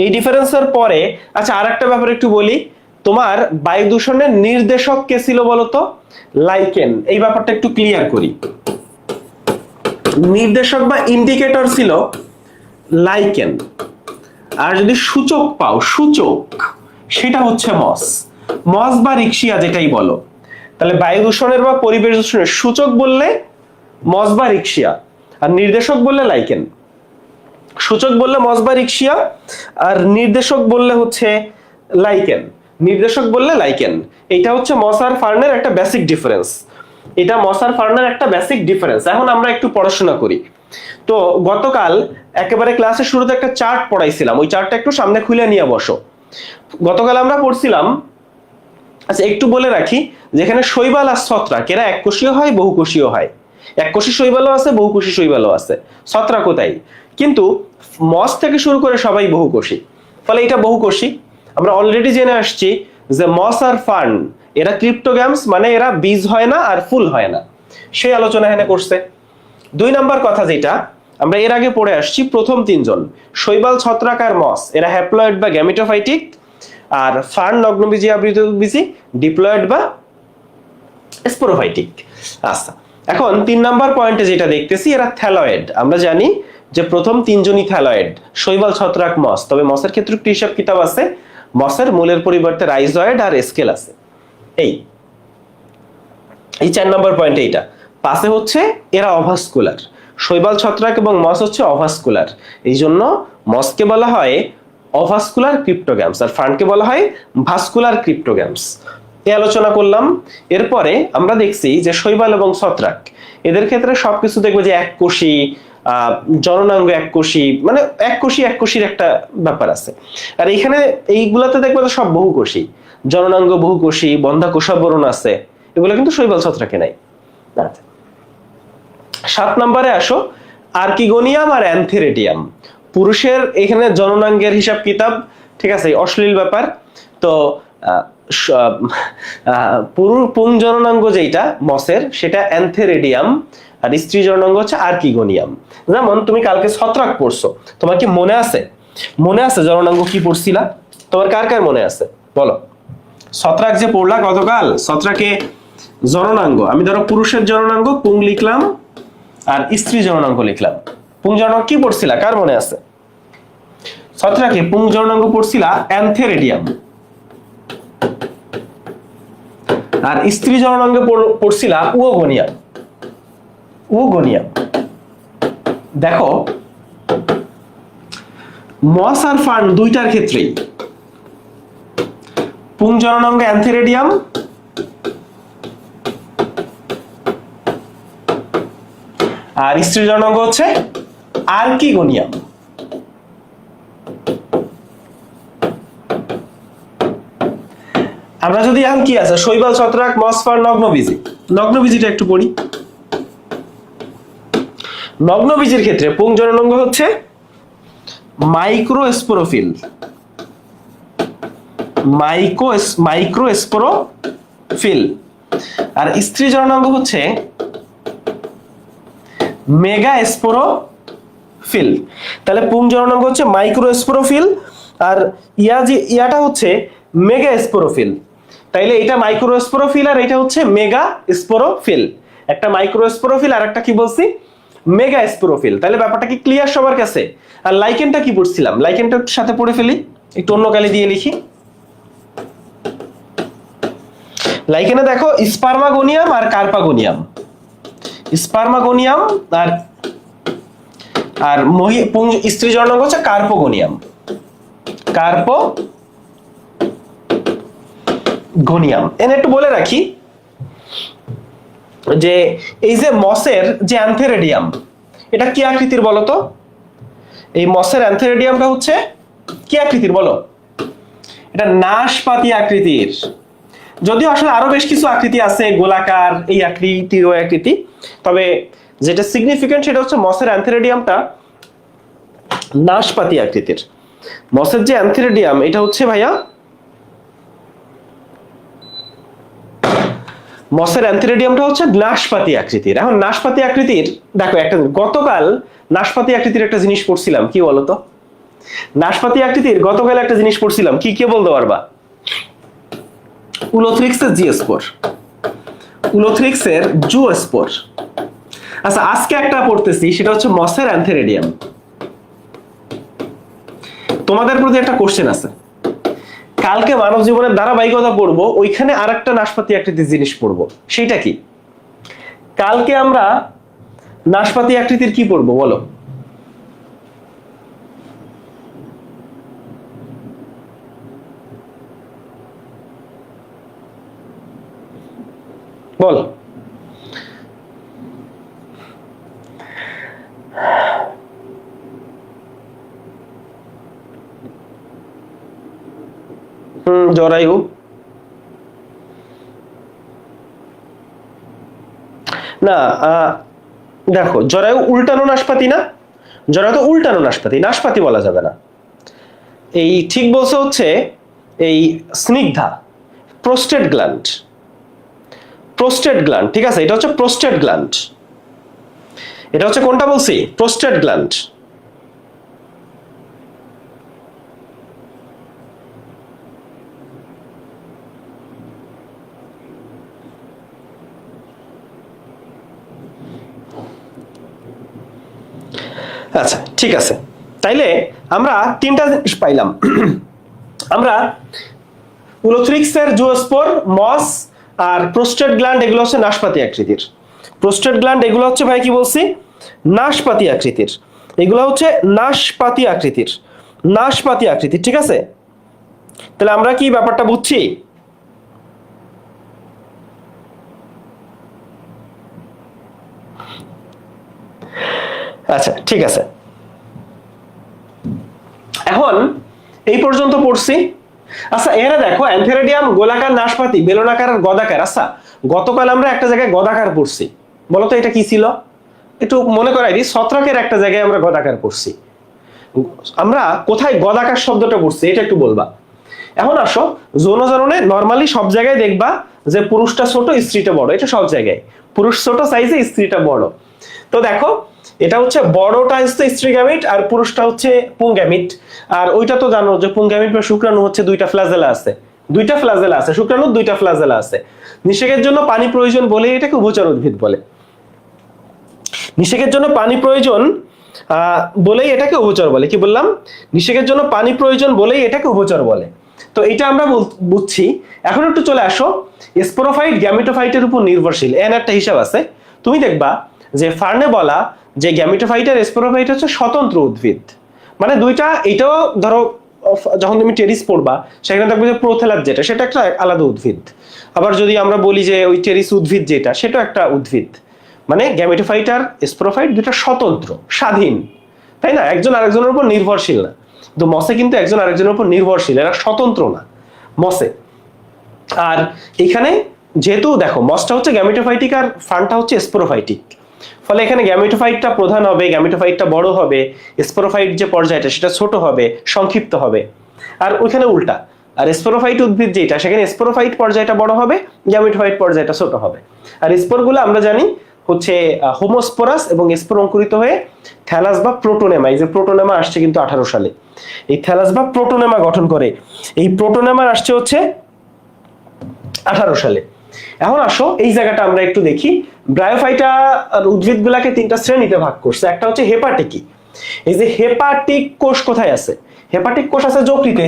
এই ডিফারেন্সের পরে আচ্ছা আর একটা ব্যাপার একটু বলি, তোমার বায়ু দূষণের নির্দেশক কে ছিল বলতো? লাইকেন। এই ব্যাপারটা একটু ক্লিয়ার করি। নির্দেশক বা ইন্ডিকেটর ছিল লাইকেন, আর যদি সূচক পাও, সূচক, সেটা হচ্ছে মস। মস বা রিক্সিয়া যেটাই বলো। তাহলে বায়ু দূষণের বা পরিবেশ দূষণের সূচক বললে মস বা রিক্সিয়া, আর নির্দেশক বললে লাইকেন। সূচক বললে মস বা রিক্সিয়া, আর নির্দেশক বললে হচ্ছে লাইকেন। নির্দেশক বললে লাইকেন। এটা হচ্ছে মস আর ফার্নের একটা বেসিক ডিফারেন্স। এটা মস আর ফার্নের একটা বেসিক ডিফারেন্স। এখন আমরা একটু পড়াশোনা করি। তো গতকাল একেবারে ক্লাসের শুরুতে একটা চার্ট পড়াইছিলাম, ওই চার্টটা একটু সামনে খুলে নিয়ে বসো। গতকাল আমরা পড়ছিলাম, আচ্ছা একটু বলে রাখি, যেখানে শৈবাল আর ছত্রাক এরা এককোষীয় হয়, বহুকোষীয় হয়। এককোষী শৈবালও আছে, বহুকোষী শৈবালও আছে। ছত্রাকও তাই। কিন্তু মস থেকে শুরু করে সবাই বহুকোষী, ফলে এটা বহুকোষী। আমরা অলরেডি জেনে আসছি যে মস আর ফার্ন এরা ক্রিপ্টোগ্যামস, মানে এরা বীজ হয় না আর ফুল হয় না, সেই আলোচনা এখানে করছে। 2 নাম্বার কথা যেটা আমরা এর আগে পড়ে আসছি, প্রথম 3 জন শৈবাল, ছত্রাক আর মস এরা হ্যাপ্লয়েড বা গ্যামেটোফাইটিক, আর ফার্ন, নগ্নবীজি, আবৃতবীজি ডিপ্লয়েড বা স্পোরোফাইটিক। আচ্ছা এখন 3 নাম্বার পয়েন্টে যেটা দেখতেছি, এরা থ্যালয়েড। আমরা জানি যে প্রথম 3 জনই থ্যালয়েড, শৈবাল, ছত্রাক, মস। তবে মসের ক্ষেত্রে একটু হিসাব কিতাব আছে, মসের মূলের পরিবর্তে রাইজয়েড আর স্কেল আছে। এই 4 নাম্বার পয়েন্ট এইটা। 5 হচ্ছে এরা অভাস্কুলার। শৈবাল, ছত্রাক এবং মস হচ্ছে অভাস্কুলার, এই জন্য মসকে বলা হয় অভাস্কুলার ক্রিপ্টোগ্যামস, আর ফার্নকে বলা হয় ভাস্কুলার ক্রিপ্টোগ্যামস। এই আলোচনা করলাম। এরপরে আমরা দেখছি যে শৈবাল এবং ছত্রাক এদের ক্ষেত্রে সবকিছু দেখবে যে এককোষী, জননাঙ্গ এককোষী, মানে এককোষীর একটা ব্যাপার আছে। আর এখানে এইগুলাতে দেখবে যে সব বহুকোষী, জননাঙ্গ বহুকোষী, বন্ধা কোষাবরণ আছে, এগুলো কিন্তু শৈবাল ছত্রাকে নাই। 7 নম্বরে আসো, আর্কিগোনিয়াম আর অ্যানথেরেডিয়াম। পুরুষের এখানে জননাঙ্গের হিসাব কিতাব, ঠিক আছে, অশ্লীল ব্যাপার। তো পুং জননাঙ্গ যেটা মসের, সেটা অ্যানথেরেডিয়াম, আর স্ত্রী জননাঙ্গ হচ্ছে আর্কিগোনিয়াম। যেমন তুমি কালকে ছত্রাক পড়ছো, তোমার কি মনে আছে? মনে আছে জননাঙ্গ কি পড়ছিলা? তোমার কার কার মনে আছে বলো? ছত্রাক যে পড়লা গতকাল, ছত্রাকে জননাঙ্গ, আমি ধরো পুরুষের জননাঙ্গ পুং লিখলাম আর স্ত্রী জননাঙ্গ লিখলাম। পুং জননাঙ্গ কি পড়ছিলা, কার মনে আছে? ছত্রাকে পুং জননাঙ্গ পড়ছিলা অ্যানথেরেডিয়াম, আর স্ত্রী জননাঙ্গে পড়ছিলা উওগোনিয়াম। উওগোনিয়াম। দেখো মস আর ফার্ন দুইটার ক্ষেত্রেই পুং জননাঙ্গ অ্যানথেরেডিয়াম, আর স্ত্রী জননাঙ্গ হচ্ছে আর্কিগোনিয়াম। আমরা যদি এখন কি আছে, শৈবাল, ছত্রাক, মস, ফার্ন, নগ্নবীজি। নগ্নবীজিটা একটু পড়ি। নগ্নবীজির ক্ষেত্রে পুং জননাঙ্গ হচ্ছে মাইক্রোস্পোরোফিল, মাইক্রোস্পোরোফিল, আর স্ত্রী জননাঙ্গ হচ্ছে মেগাস্পোরোফিল। তাহলে পুং জননাঙ্গ হচ্ছে মাইক্রোস্পোরোফিল, আর ইয়াটা হচ্ছে মেগাস্পোরোফিল। তাইলে এটা মাইক্রোস্পোরোফিল আর এটা হচ্ছে মেগাস্পোরোফিল। একটা মাইক্রোস্পোরোফিল আর একটা কি বলছি, মেগাস্পোরোফিল। তাহলে ব্যাপারটা কি ক্লিয়ার সবার কাছে? আর লাইকেনটা কি পড়ছিলাম, লাইকেনটা সাথে পড়ে ফেলি, একটু অন্য কালি দিয়ে লিখি। লাইকেনে দেখো স্পার্মাগোনিয়াম আর কার্পাগোনিয়াম। স্পার্মাগোনিয়াম আর স্ত্রী জননাঙ্গ হচ্ছে কার্পোগোনিয়াম। কার্পোগোনিয়াম। এনে একটু বলে রাখি যে এই যে মসের যে অ্যানথেরেডিয়াম, এটা কি আকৃতির বলো তো? এই মসের অ্যানথেরেডিয়ামটা হচ্ছে কি আকৃতির বলো? এটা নাশপাতি আকৃতির। যদিও আসলে আরো বেশ কিছু আকৃতি আছে, গোলাকার, এই আকৃতি, ওই আকৃতি। তবে যেটা সিগনিফিকেন্ট সেটা হচ্ছে মসের অ্যানথেরেডিয়ামটা নাশপাতি আকৃতির। মসের যে অ্যান্থেরিডিয়াম এটা হচ্ছে ভাইয়া, মসের অ্যান্থেরিডিয়ামটা হচ্ছে নাশপাতি আকৃতির। এখন নাশপাতি আকৃতির দেখো একটা, গতকাল নাশপাতি আকৃতির একটা জিনিস পড়ছিলাম, কি বলতো? নাশপাতি আকৃতির গতকাল একটা জিনিস পড়ছিলাম, কি কে বলতে পারবা? উলোথ্রিক্সের জিওস্পোর, উলোথ্রিক্সের জুওস্পোর। আচ্ছা আজকে একটা পড়তেছি, সেটা হচ্ছে মসের অ্যান্থেরিডিয়াম। তোমাদের প্রতি একটা কোশ্চেন আছে, কালকে মানব জীবনের ধারাবাহিকতা পড়বো, ওইখানে আরেকটা নাশপাতি আকৃতির জিনিস পড়বো, সেটা কি? কালকে আমরা নাশপাতি আকৃতির কি পড়বো বলো? বল। জরায়ু। না দেখো, জরায়ু উল্টানো নাশপাতি না, জরায়ু তো উল্টানো নাশপাতি, নাশপাতি বলা যাবে না। এই ঠিক বলছে হচ্ছে এই Snigdha, prostate gland, prostate gland, ঠিক আছে, এটা হচ্ছে প্রোস্টেট গ্ল্যান্ড। এটা হচ্ছে কোনটা বলছি? Prostate gland. আচ্ছা ঠিক আছে, তাইলে আমরা তিনটা জিনিস পাইলাম। আমরা উলোথ্রিক্সের জুওস্পোর, মস আর প্রোস্টেট গ্ল্যান্ড, এগুলো হচ্ছে নাশপাতি আকৃতির। প্রোস্টেট গ্ল্যান্ড এগুলো হচ্ছে ভাই কি বলছি? নাশপাতি আকৃতির। এগুলো হচ্ছে নাশপাতি আকৃতির, নাশপাতি আকৃতির, ঠিক আছে? তাহলে আমরা কি ব্যাপারটা বুঝছি? আচ্ছা ঠিক আছে, এখন এই পর্যন্ত পড়ছি। আচ্ছা এখানে দেখো, অ্যান্থেরিডিয়াম গোলাকার, নাশপাতি বেলনাকার আর গদাকার। আচ্ছা গতকাল আমরা একটা জায়গায় গদাকার পড়ছি, বলতো এটা কি ছিল? একটু মনে করাই দিই, ছত্রাকের একটা জায়গায় আমরা গদাকার পড়ছি। আমরা কোথায় গদাকার শব্দটা পড়ছি এটা একটু বলবা। এখন আসো, যৌনজননে নরমালি সব জায়গায় দেখবা যে পুরুষটা ছোট স্ত্রীটা বড়, এটা সব জায়গায়, পুরুষ ছোট সাইজে স্ত্রীটা বড়। তো দেখো এটা হচ্ছে বড়টা হচ্ছে স্ত্রী গ্যামিট আর পুরুষটা হচ্ছে পুংগ্যামিট। আর ওইটা তো জানো যে পুংগ্যামিট বা শুক্রাণু হচ্ছে দুইটা ফ্লাজেলা আছে, দুইটা ফ্লাজেলা আছে, শুক্রাণুর দুইটা ফ্লাজেলা আছে। নিষেকের জন্য পানি প্রয়োজন বলে এটাকে উভচর উদ্ভিদ বলে। নিষেকের জন্য পানি প্রয়োজন বলেই এটাকে উভচর বলে। কি বললাম? নিষেকের জন্য পানি প্রয়োজন বলেই এটাকে উভচর বলে। তো এটা আমরা বুঝছি। এখন একটু চলে আসো, স্পোরোফাইট গ্যামেটোফাইটের উপর নির্ভরশীল, এর একটা হিসাব আছে। তুমি দেখবা যে ফার্নে বলা যে গ্যামেটোফাইট আর স্পোরোফাইট হচ্ছে স্বতন্ত্র উদ্ভিদ, মানে দুইটা। এটাও ধরো যখন তুমি টেরিস পড়বা সেখানে দেখবে যে প্রোথেলাস যেটা, সেটা একটা আলাদা উদ্ভিদ। আবার যদি আমরা বলি যে ওই টেরিস উদ্ভিদ যেটা, সেটা একটা উদ্ভিদ। মানে গ্যামেটোফাইট আর স্পোরোফাইট দুটো স্বতন্ত্র, স্বাধীন, তাই না? একজন আরেকজনের উপর নির্ভরশীল না। কিন্তু মসে কিন্তু একজন আরেকজনের উপর নির্ভরশীল, এরা স্বতন্ত্র না মসে। আর এখানে যেহেতু দেখো মসটা হচ্ছে গ্যামেটোফাইটিক আর ফার্নটা হচ্ছে স্পোরোফাইটিক, ফলে এখানে গ্যামেটোফাইটটা প্রধান হবে, গ্যামেটোফাইটটা বড় হবে, স্পোরোফাইট যে পর্যায়টা সেটা ছোট হবে, সংক্ষিপ্ত হবে। আর ওইখানে উল্টা, আর স্পোরোফাইট উদ্ভিদ যেটা, সেখানে স্পোরোফাইট পর্যায়টা বড় হবে, গ্যামেটোফাইট পর্যায়টা ছোট হবে। আর স্পোরগুলো আমরা জানি হচ্ছে হোমোস্পোরাস এবং স্পোর অঙ্কুরিত হয়ে থ্যালাস বা প্রোটোনেমা, এই যে প্রোটোনেমা আসছে কিন্তু 18 সালে, এই থ্যালাস বা প্রোটোনেমা গঠন করে। এই প্রোটোনেমা আসছে হচ্ছে 18 সালে। এখন আসো এই জায়গাটা আমরা একটু দেখি। ব্রায়োফাইটা উদ্ভিদগুলোকে তিনটা শ্রেণীতে ভাগ করছে। একটা হচ্ছে হেপাটিকি। এই যে হেপাটিক কোষ কোথায় আছে? হেপাটিক কোষ আছে যকৃতে।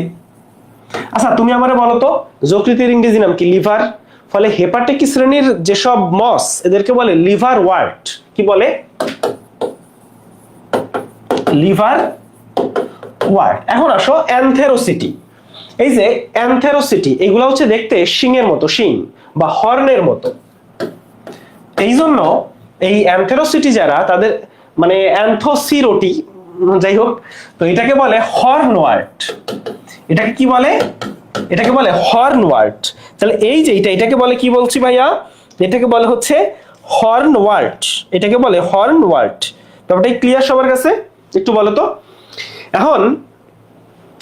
আচ্ছা তুমি আমারে বলো তো, যকৃতের ইংরেজি নাম কি? লিভার। ফলে হেপাটিক শ্রেণীর যেসব মস, এদেরকে বলে লিভার ওয়ার্ট। কি বলে? Liver wart. এখন আসো অ্যানথেরোসিটি। এই যে অ্যানথেরোসিটি, এগুলো হচ্ছে দেখতে শিংয়ের মতো, শিং বা হর্নের মতো। এই জন্য এই অ্যানথেরোসিটি যারা, তাদের মানে অ্যানথোসিরোটি, যাই হোক, তো এটাকে বলে হর্নওয়ার্ট। এটাকে কি বলে? এটাকে বলে হর্নওয়ার্ট। তাহলে এই যে এটাকে বলে কি বলছি ভাইয়া? এটাকে বলে হচ্ছে হর্নওয়ার্ট। এটাকে বলে হর্নওয়ার্ট। ব্যাপারটা ক্লিয়ার সবার কাছে? একটু বলো তো। এখন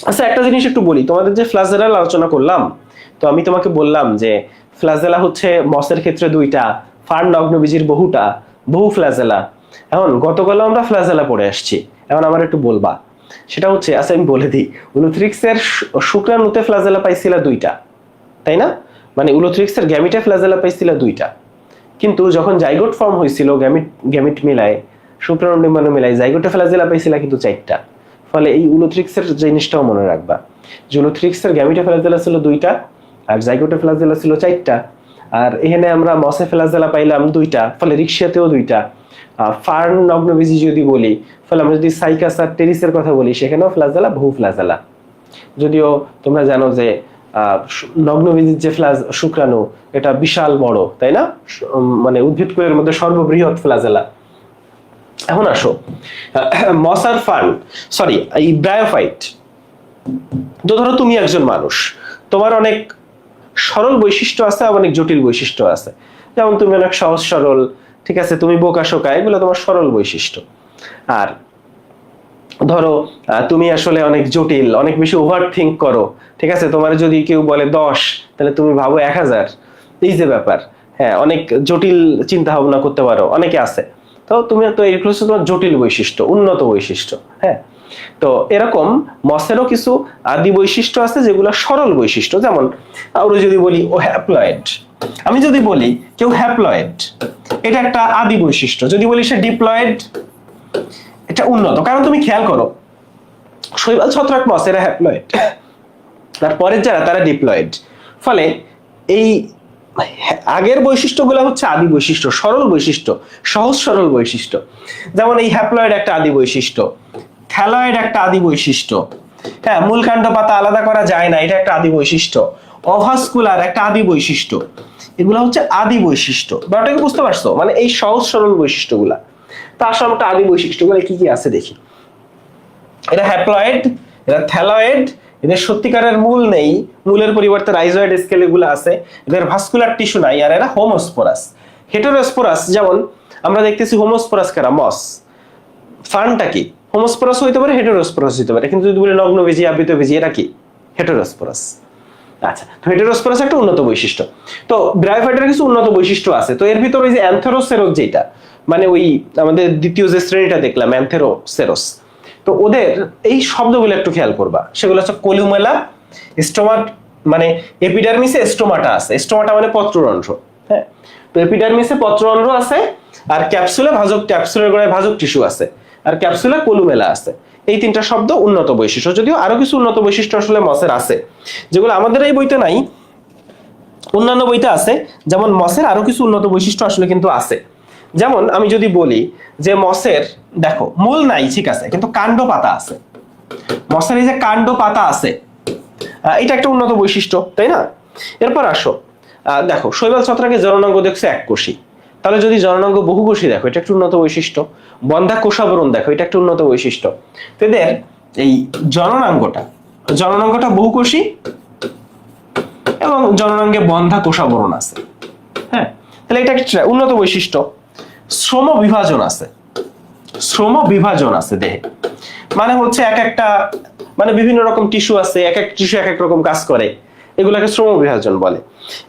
আচ্ছা একটা জিনিস একটু বলি, তোমাদের যে ফ্লাজেলা আলোচনা করলাম, তো আমি তোমাকে বললাম যে ফ্লাজেলা হচ্ছে মসের ক্ষেত্রে দুইটা, ফার্ন নগ্নবীজির বহুটা, বহু ফ্লাজেলা। এখন গতকাল আমরা ফ্লাজেলা পড়ে আসছি, এখন আমার একটু বলবা সেটা হচ্ছে, আচ্ছা আমি বলে দিই, উলোথ্রিক্সের শুক্রাণুতে ফ্লাজেলা পাইছিল দুইটা, তাই না? মানে উলোথ্রিক্সের গ্যামিটে ফ্লাজেলা পাইছিল দুইটা, কিন্তু যখন জাইগোট ফর্ম হয়েছিল গ্যামিট গ্যামিট মিলায়, শুক্রাণু ডিম্বাণু মিলায়, জাইগোটে ফ্লাজেলা পাইছিল কিন্তু চারটা। ফলে এই উলোথ্রিক্সের জিনিসটাও মনে রাখবা যে উলোথ্রিক্সের গ্যামিটে ফ্লাজেলা ছিল দুইটা আর জাইগোটে ফ্লাজেলা ছিল চারটা, আর এখানে আমরা মসে ফ্লাজেলা পাইলাম দুইটা, ফলে রিক্সিয়াতেও দুইটা। ফার্ন নগ্নবীজি যদি বলি, ফলে আমরা যদি সাইকাস আর টেরিসের কথা বলি, সেখানেও ফ্লাজেলা, বহু ফ্লাজেলা। যদিও তোমরা জানো যে নগ্নবীজির যে শুক্রাণু এটা বিশাল বড়, তাই না? মানে উদ্ভিদকুলের মধ্যে সর্ববৃহৎ ফ্লাজেলা। এখন আসো মস আর ফার্ন, সরি এই ব্রায়োফাইট। তো ধরো তুমি একজন মানুষ, তোমার অনেক সরল বৈশিষ্ট্য আছে, আবার অনেক জটিল বৈশিষ্ট্য আছে। যেমন তুমি অনেক সহজ সরল, ঠিক আছে, তুমি বোকা শোকা, এগুলো তোমার সরল বৈশিষ্ট্য। আর ধরো তুমি আসলে অনেক জটিল, অনেক বেশি ওভার থিঙ্ক করো, ঠিক আছে, তোমার যদি কেউ বলে 10 তাহলে তুমি ভাবো 1000, এই যে ব্যাপার। হ্যাঁ, অনেক জটিল চিন্তা ভাবনা করতে পারো, অনেকে আছে। তো তুমি তো এগুলো হচ্ছে তোমার জটিল বৈশিষ্ট্য, উন্নত বৈশিষ্ট্য। হ্যাঁ, তো এরকম মসেরও কিছু আদি বৈশিষ্ট্য আছে যেগুলো সরল বৈশিষ্ট্য। যেমন আমরা যদি বলি ও হ্যাপ্লয়েড, আমি যদি বলি কেউ হ্যাপ্লয়েড, এটা একটা আদি বৈশিষ্ট্য। যদি বলি সে ডিপ্লয়েড, এটা উন্নত। কারণ তুমি খেয়াল করো, শৈবাল ছত্রাক মস এরা হ্যাপ্লয়েড, তারপরের যারা তারা ডিপ্লয়েড। ফলে এই আগের বৈশিষ্ট্যগুলো হচ্ছে আদি বৈশিষ্ট্য, সরল বৈশিষ্ট্য, সহজ সরল বৈশিষ্ট্য। যেমন এই হ্যাপ্লয়েড একটা আদি বৈশিষ্ট্য, থ্যালয়েড একটা আদি বৈশিষ্ট্য। হ্যাঁ, মূলকাণ্ড পাতা আলাদা করা যায় না, এটা একটা আদি বৈশিষ্ট্য। অভাস্কুলার একটা আদি বৈশিষ্ট্য। এগুলো হচ্ছে আদি বৈশিষ্ট্য। ব্যাপারটাকে বুঝতে পারছো? মানে এই সহজ সরল বৈশিষ্ট্যগুলা। তা আসলে একটা আদি বৈশিষ্ট্যগুলো কি কি আছে দেখি। এটা হ্যাপ্লয়েড, এটা থ্যালয়েড, এদের সত্যিকারের মূল নেই, মূলের পরিবর্তে রাইজয়েড স্কেল এগুলো আছে, এদের ভাস্কুলার টিস্যু নাই, আর এরা হোমোস্পোরাস। হেটেরোস্পোরাস, যেমন আমরা দেখতেছি হোমোস্পোরাস কারা, মস। ফার্নটা কি? হোমোস্পোরাস হইতে পারে, হেটেরোস্পোরাস হইতে পারে, কিন্তু যদি বলি নগ্নবীজি, আবৃতবীজি, এরা কি? হেটেরোস্পোরাস। আচ্ছা, তো হেটেরোস্পোরাস একটা উন্নত বৈশিষ্ট্য। তো ব্রায়োফাইটের কিছু উন্নত বৈশিষ্ট্য আছে। তো এর ভিতর ওই যে অ্যানথেরোসেরোস, যেটা মানে ওই আমাদের দ্বিতীয় যে শ্রেণীটা দেখলাম অ্যানথেরোসেরোস, তো ওদের এই শব্দগুলো একটু খেয়াল করবা। সেগুলো হচ্ছে কলুমেলা, স্টোমাট, মানে এপিডার্মিসে স্টোমাটা আছে, স্টোমাটা মানে পত্ররন্ধ্র। হ্যাঁ, তো এপিডার্মিসে পত্ররন্ধ্র আছে, আর ক্যাপসুলে ভাজক, ক্যাপসুলের গোড়ায় ভাজক টিস্যু আছে, আর ক্যাপসুলে কলুমেলা আছে। এই তিনটা শব্দ উন্নত বৈশিষ্ট্য। যদিও আরো কিছু উন্নত বৈশিষ্ট্য আসলে মসের আছে, যেগুলো আমাদের এই বইতে নাই, অন্যান্য বইতে আছে। যেমন মসের আরো কিছু উন্নত বৈশিষ্ট্য আসলে কিন্তু আছে। যেমন আমি যদি বলি যে মসের, দেখো মূল নাই ঠিক আছে, কিন্তু কাণ্ড পাতা আছে। মসের এই যে কাণ্ড পাতা আছে, এটা একটা উন্নত বৈশিষ্ট্য, তাই না? এরপর আসো, দেখো শৈবাল ছত্রাকের জননাঙ্গ দেখছো এককোষী, তাহলে যদি জননাঙ্গ বহুকোষী দেখো, এটা একটা উন্নত বৈশিষ্ট্য। বন্ধা কোষাবরণ দেখো, এটা একটা উন্নত বৈশিষ্ট্য। তো এদের এই জননাঙ্গটা বহুকোষী এবং জননাঙ্গে বন্ধা কোষাবরণ আছে। হ্যাঁ, তাহলে এটা একটা উন্নত বৈশিষ্ট্য। শ্রম বিভাজন আছে, শ্রম বিভাজন আছে দেহে, মানে হচ্ছে এক একটা, মানে বিভিন্ন রকম টিস্যু আছে, এক এক টিস্যু এক এক রকম কাজ করে, এগুলাকে শ্রম বিভাজন বলে।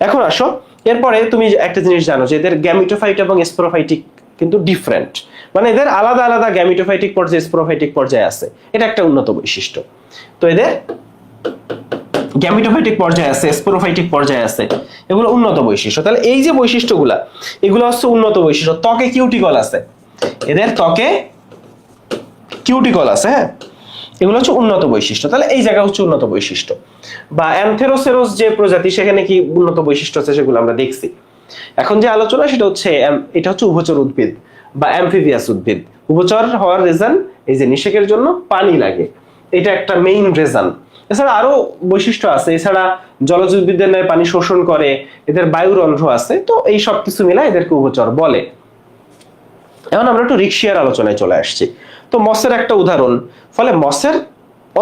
এখন আসো, এরপরে তুমি একটা জিনিস জানো যে এদের গ্যামিটোফাইট এবং স্পোরোফাইটিক কিন্তু ডিফারেন্ট, মানে এদের আলাদা আলাদা গ্যামিটোফাইটিক পর্যায়ে, স্পোরোফাইটিক পর্যায়ে আছে। এটা একটা উন্নত বৈশিষ্ট্য। তো এদের গ্যামিটোফাইটিক পর্যায়ে আছে, স্পোরোফাইটিক পর্যায়ে আছে, এগুলো উন্নত বৈশিষ্ট্য। তাহলে এই যে বৈশিষ্ট্যগুলা, এগুলো হচ্ছে উন্নত বৈশিষ্ট্য। ত্বকে কিউটিকল আছে, এদের ত্বকে কিউটিকল আছে। হ্যাঁ, এগুলো হচ্ছে উন্নত বৈশিষ্ট্য। তাহলে এই জায়গা হচ্ছে উন্নত বৈশিষ্ট্য। বা অ্যানথেরোসেরোস যে প্রজাতি, সেখানে কি উন্নত বৈশিষ্ট্য আছে সেগুলো আমরা দেখছি। এখন যে আলোচনা সেটা হচ্ছে, এটা হচ্ছে উভচর উদ্ভিদ বা অ্যামফিবিয়াস উদ্ভিদ। উভচর হওয়ার রিজন এই যে নিষেকের জন্য পানি লাগে, এটা একটা মেইন রিজন। এছাড়া আরো বৈশিষ্ট্য আছে, এছাড়া জলজ উদ্ভিদের ন্যায় পানি শোষণ করে, এদের বায়ুরন্ধ্র আছে। তো এই সব কিছু মিলে এদেরকে উভচর বলে। এখন আমরা একটু রিক্সিয়ার আলোচনায় চলে আসছি। তো মসের একটা উদাহরণ। ফলে মসের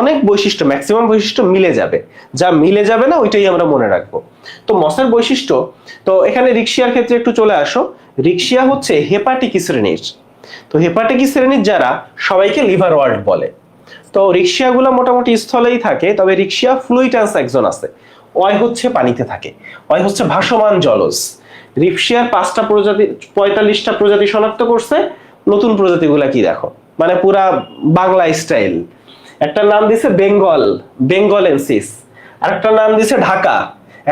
অনেক বৈশিষ্ট্য, ম্যাক্সিমাম বৈশিষ্ট্য মিলে যাবে, যা মিলে যাবে না ওইটাই আমরা মনে রাখবো। তো মসের বৈশিষ্ট্য, তো এখানে রিক্সিয়ার ক্ষেত্রে একটু চলে আসো। রিক্সিয়া হচ্ছে হেপাটিক শ্রেণীর। তো হেপাটিক শ্রেণীর যারা, সবাইকে লিভার ওয়ার্ড বলে। তো রিক্সিয়াগুলো মোটামুটি স্থলেই থাকে, তবে রিক্সিয়া ফ্লুইডান্স একজন আছে, ওই হচ্ছে পানিতে থাকে, ওই হচ্ছে ভাসমান জলজ। রিক্সিয়ার 5টা প্রজাতি 45টা প্রজাতি শনাক্ত করছে। নতুন প্রজাতিগুলা কি দেখো, মানে পুরা বাংলা স্টাইল। একটা নাম দিছে বেঙ্গল, বেঙ্গলেন্সিস, আরেকটা নাম দিছে ঢাকা,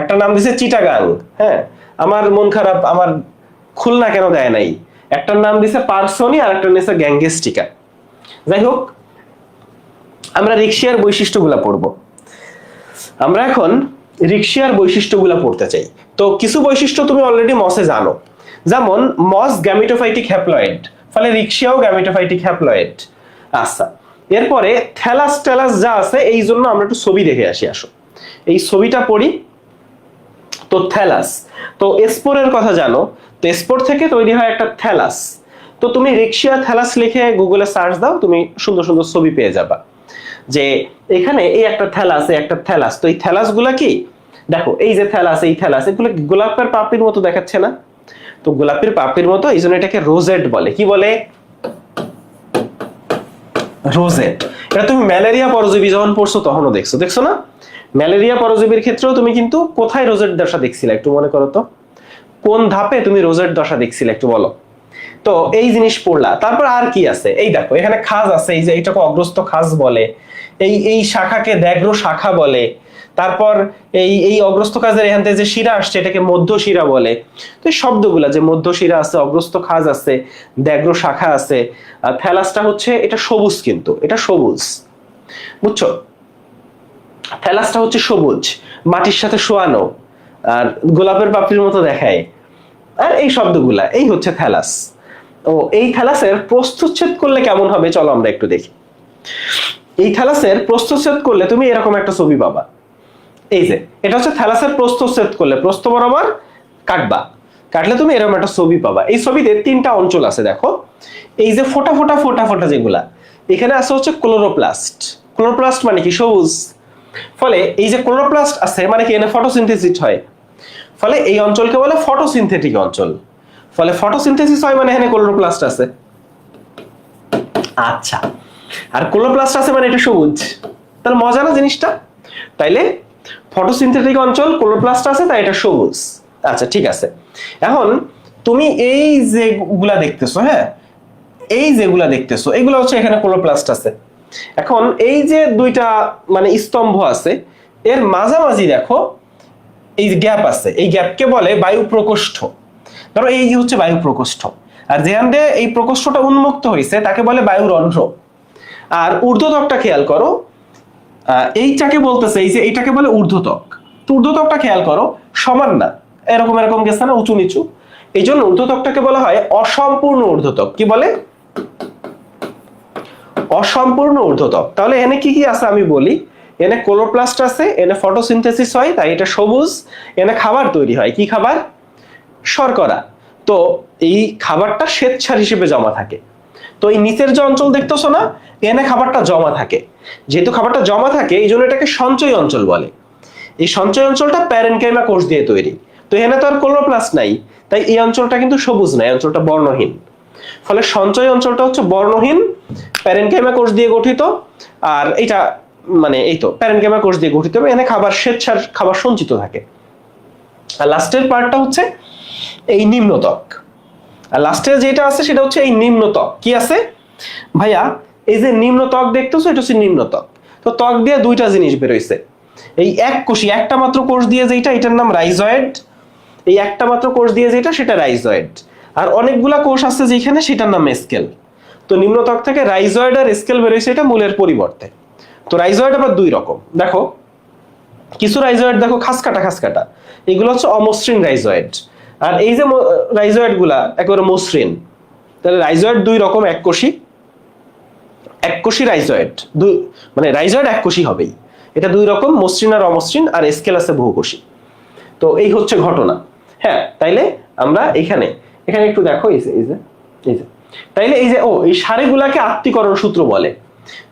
একটা নাম দিছে চিটাগাং। হ্যাঁ, আমার মন খারাপ, আমার খুলনা কেন দেয় নাই। একটার নাম দিছে পার্সনি আর একটা নিছে গ্যাঙ্গেস্টিকা। যাই হোক, আমরা রিক্সিয়ার বৈশিষ্ট্যগুলা পড়বো। আমরা এখন রিক্সিয়ার বৈশিষ্ট্যগুলা পড়তে চাই। তো কিছু বৈশিষ্ট্য তুমি অলরেডি মসে জানো, যেমন মস গ্যামিটোফাইটিক হ্যাপ্লয়েড, ফলে রিক্সিয়াও গ্যামিটোফাইটিক হ্যাপ্লয়েড। আচ্ছা, এরপরে থ্যালাস ট্যালাস যা আছে, এই জন্য আমরা একটু ছবি দেখে আসি। আসো এই ছবিটা পড়ি। তো থ্যালাস, তো স্পোরের কথা জানো, তো স্পোর থেকে তৈরি হয় একটা থ্যালাস। তো তুমি রিক্সিয়া থ্যালাস লিখে গুগলে সার্চ দাও, তুমি সুন্দর সুন্দর ছবি পেয়ে যাবা যে এখানে এই একটা থ্যালাস, এই একটা থ্যালাস। তো এই থ্যালাস গুলা কি দেখো, এই যে থ্যালাস, এই থ্যালাস, এগুলো গোলাপের পাপড়ির মতো দেখাচ্ছে না? তো গোলাপের পাপড়ির মতো, এই জন্য এটাকে রোজেট বলে। কি বলে? রোজেট। এটা তুমি ম্যালেরিয়া পরজীবী যখন পড়ছো তখনও দেখছো না? ম্যালেরিয়া পরজীবীর ক্ষেত্রেও তুমি কিন্তু কোথায় রোজেট দশা দেখছিলে একটু মনে করো তো, কোন ধাপে তুমি রোজেট দশা দেখছিলে একটু বলো। তো এই জিনিস পড়লা। তারপর আর কি আছে, এই দেখো এখানে খাজ আছে, এই যে এটাকে অগ্রস্ত খাজ বলে, এই শাখাকে দ্যাগ্র শাখা বলে। তারপর এই অগ্রস্ত খাজের এখান থেকে যে শিরা আসছে এটাকে মধ্য শিরা বলে। তো এই শব্দগুলা যে মধ্য শিরা আছে, অগ্রস্ত খাজ আছে, দ্যাগ্র শাখা আছে। আর থ্যালাসটা হচ্ছে এটা সবুজ, কিন্তু এটা সবুজ, বুঝছো? থ্যালাসটা হচ্ছে সবুজ, মাটির সাথে শোয়ানো, আর গোলাপের পাপড়ির মতো দেখায়। আর এই শব্দগুলা, এই হচ্ছে থ্যালাস। ও এই থ্যালাসের প্রস্থচ্ছেদ করলে কেমন হবে চলো আমরা একটু দেখি। এই থ্যালাসের প্রস্থচ্ছেদ করলে তুমি এরকম একটা ছবি পাবা। এই যে এটা হচ্ছে থ্যালাসের প্রস্থচ্ছেদ করলে, প্রস্থ বরাবর কাটবা, কাটলে তুমি এরকম একটা ছবি পাবা। এই ছবিতে 3টা অঞ্চল আছে দেখো। এই যে ফোটা ফোটা ফোটা ফোটা যেগুলা, এখানে আছে হচ্ছে ক্লোরোপ্লাস্ট। ক্লোরোপ্লাস্ট মানে কি? সবুজ। ফলে এই যে ক্লোরোপ্লাস্ট আছে মানে কি? এখানে ফটোসিনথেসিস হয়, ফলে এই অঞ্চলকে বলে ফটোসিনথেটিক অঞ্চল। ফলে ফটোসিনথেসিস হয় মানে এখানে ক্লোরোপ্লাস্ট আছে। আচ্ছা, আর ক্লোরোপ্লাস্ট আছে মানে এটা সবুজ, তাহলে মজা না জিনিসটা? তাইলে ফটোসিনথেটিক অঞ্চল, ক্লোরোপ্লাস্ট আছে, তাই এটা সবুজ। আচ্ছা ঠিক আছে। এখন তুমি এই যেগুলা দেখতেছো, হ্যাঁ এই যেগুলা দেখতেছো এগুলো হচ্ছে এখানে ক্লোরোপ্লাস্ট আছে। এখন এই যে দুইটা মানে স্তম্ভ আছে, এর মাঝামাঝি দেখো এই গ্যাপ আছে, এই গ্যাপকে বলে বায়ু প্রকোষ্ঠ। ধরো এই হচ্ছে বায়ু প্রকোষ্ঠ, আর যেখান দিয়ে এই প্রকোষ্ঠটা উন্মুক্ত হয়েছে তাকে বলে বায়ুরন্ধ্র। আর ঊর্ধ্বত্বকটা খেয়াল করো, এইটাকে বলতেছে, এই যে এইটাকে বলে ঊর্ধ্বত্বক। তো ঊর্ধ্বত্বকটা খেয়াল করো, সমান না, এরকম এরকম গেছে না, উঁচু নিচু। এই জন্য ঊর্ধ্বত্বকটাকে বলা হয় অসম্পূর্ণ ঊর্ধ্বত্বক। কি বলে? অসম্পূর্ণ ঊর্ধ্বত্বক। তাহলে এখানে কি কি আছে আমি বলি। এনে ক্লোরোপ্লাস্ট আছে, এনে ফটোসিনথেসিস হয়, তাই এটা সবুজ। এনে খাবার তৈরি হয়, কি খাবার? শর্করা। তো এই খাবারটা শ্বেতসার হিসেবে জমা থাকে। তো এই নিচের যে অঞ্চল দেখতেছো না, এনে খাবারটা জমা থাকে। যেহেতু খাবারটা জমা থাকে এই জন্য এটাকে সঞ্চয় অঞ্চল বলে। এই সঞ্চয় অঞ্চলটা প্যারেনকাইমা কোষ দিয়ে তৈরি। তো এখানে তো আর ক্লোরোপ্লাস্ট নাই, তাই এই অঞ্চলটা কিন্তু সবুজ না, এই অঞ্চলটা বর্ণহীন। ফলে সঞ্চয় অঞ্চলটা হচ্ছে বর্ণহীন, প্যারেনকাইমা কোষ দিয়ে গঠিত। আর এটা মানে এই তো প্যারেনকাইমা কোষ দিয়ে গঠিত, এখানে খাবার শ্বেতসার খাবার সঞ্চিত থাকে। আর লাস্টের পার্টটা হচ্ছে এই নিম্নত্বক। আর লাস্টের যেটা আছে সেটা হচ্ছে এই নিম্নত্বক। কি আছে ভাইয়া? এই যে নিম্নত্বক দেখতেছো, এটা হচ্ছে নিম্নত্বক। তো ত্বক দিয়ে দুইটা জিনিস বেরোইছে। এই এক কোষী একটা মাত্র কোষ দিয়ে যেটা, এটার নাম রাইজয়েড। এই একটা মাত্র কোষ দিয়ে যেটা, সেটা রাইজয়েড। আর অনেকগুলা কোষ আছে যেখানে, সেটার নাম স্কেল। তো নিম্নত্বক থেকে রাইজয়েড আর স্কেল বেরোইছে, এটা মূলের পরিবর্তে। তো রাইজয়েড আবার দুই রকম দেখো, কিছু রাইজয়েড দেখো খাসকাটা খাসকাটা, এগুলো হচ্ছে অমসৃণ রাইজয়েড। আর এই যে রাইজয়েড গুলা একেবারে মসৃণ। তাহলে রাইজয়েড দুই রকম, এককোষী রাইজয়েড, দুই মানে রাইজয়েড এককোষী হবেই। এটা দুই রকম, মসৃণ আর অমসৃণ, আর স্কেল আছে বহুকোষী। তো এই হচ্ছে ঘটনা। হ্যাঁ, তাইলে আমরা এখানে একটু দেখো, এই যে তাইলে এই যে এই সারিগুলাকে আত্তীকরণ সূত্র বলে।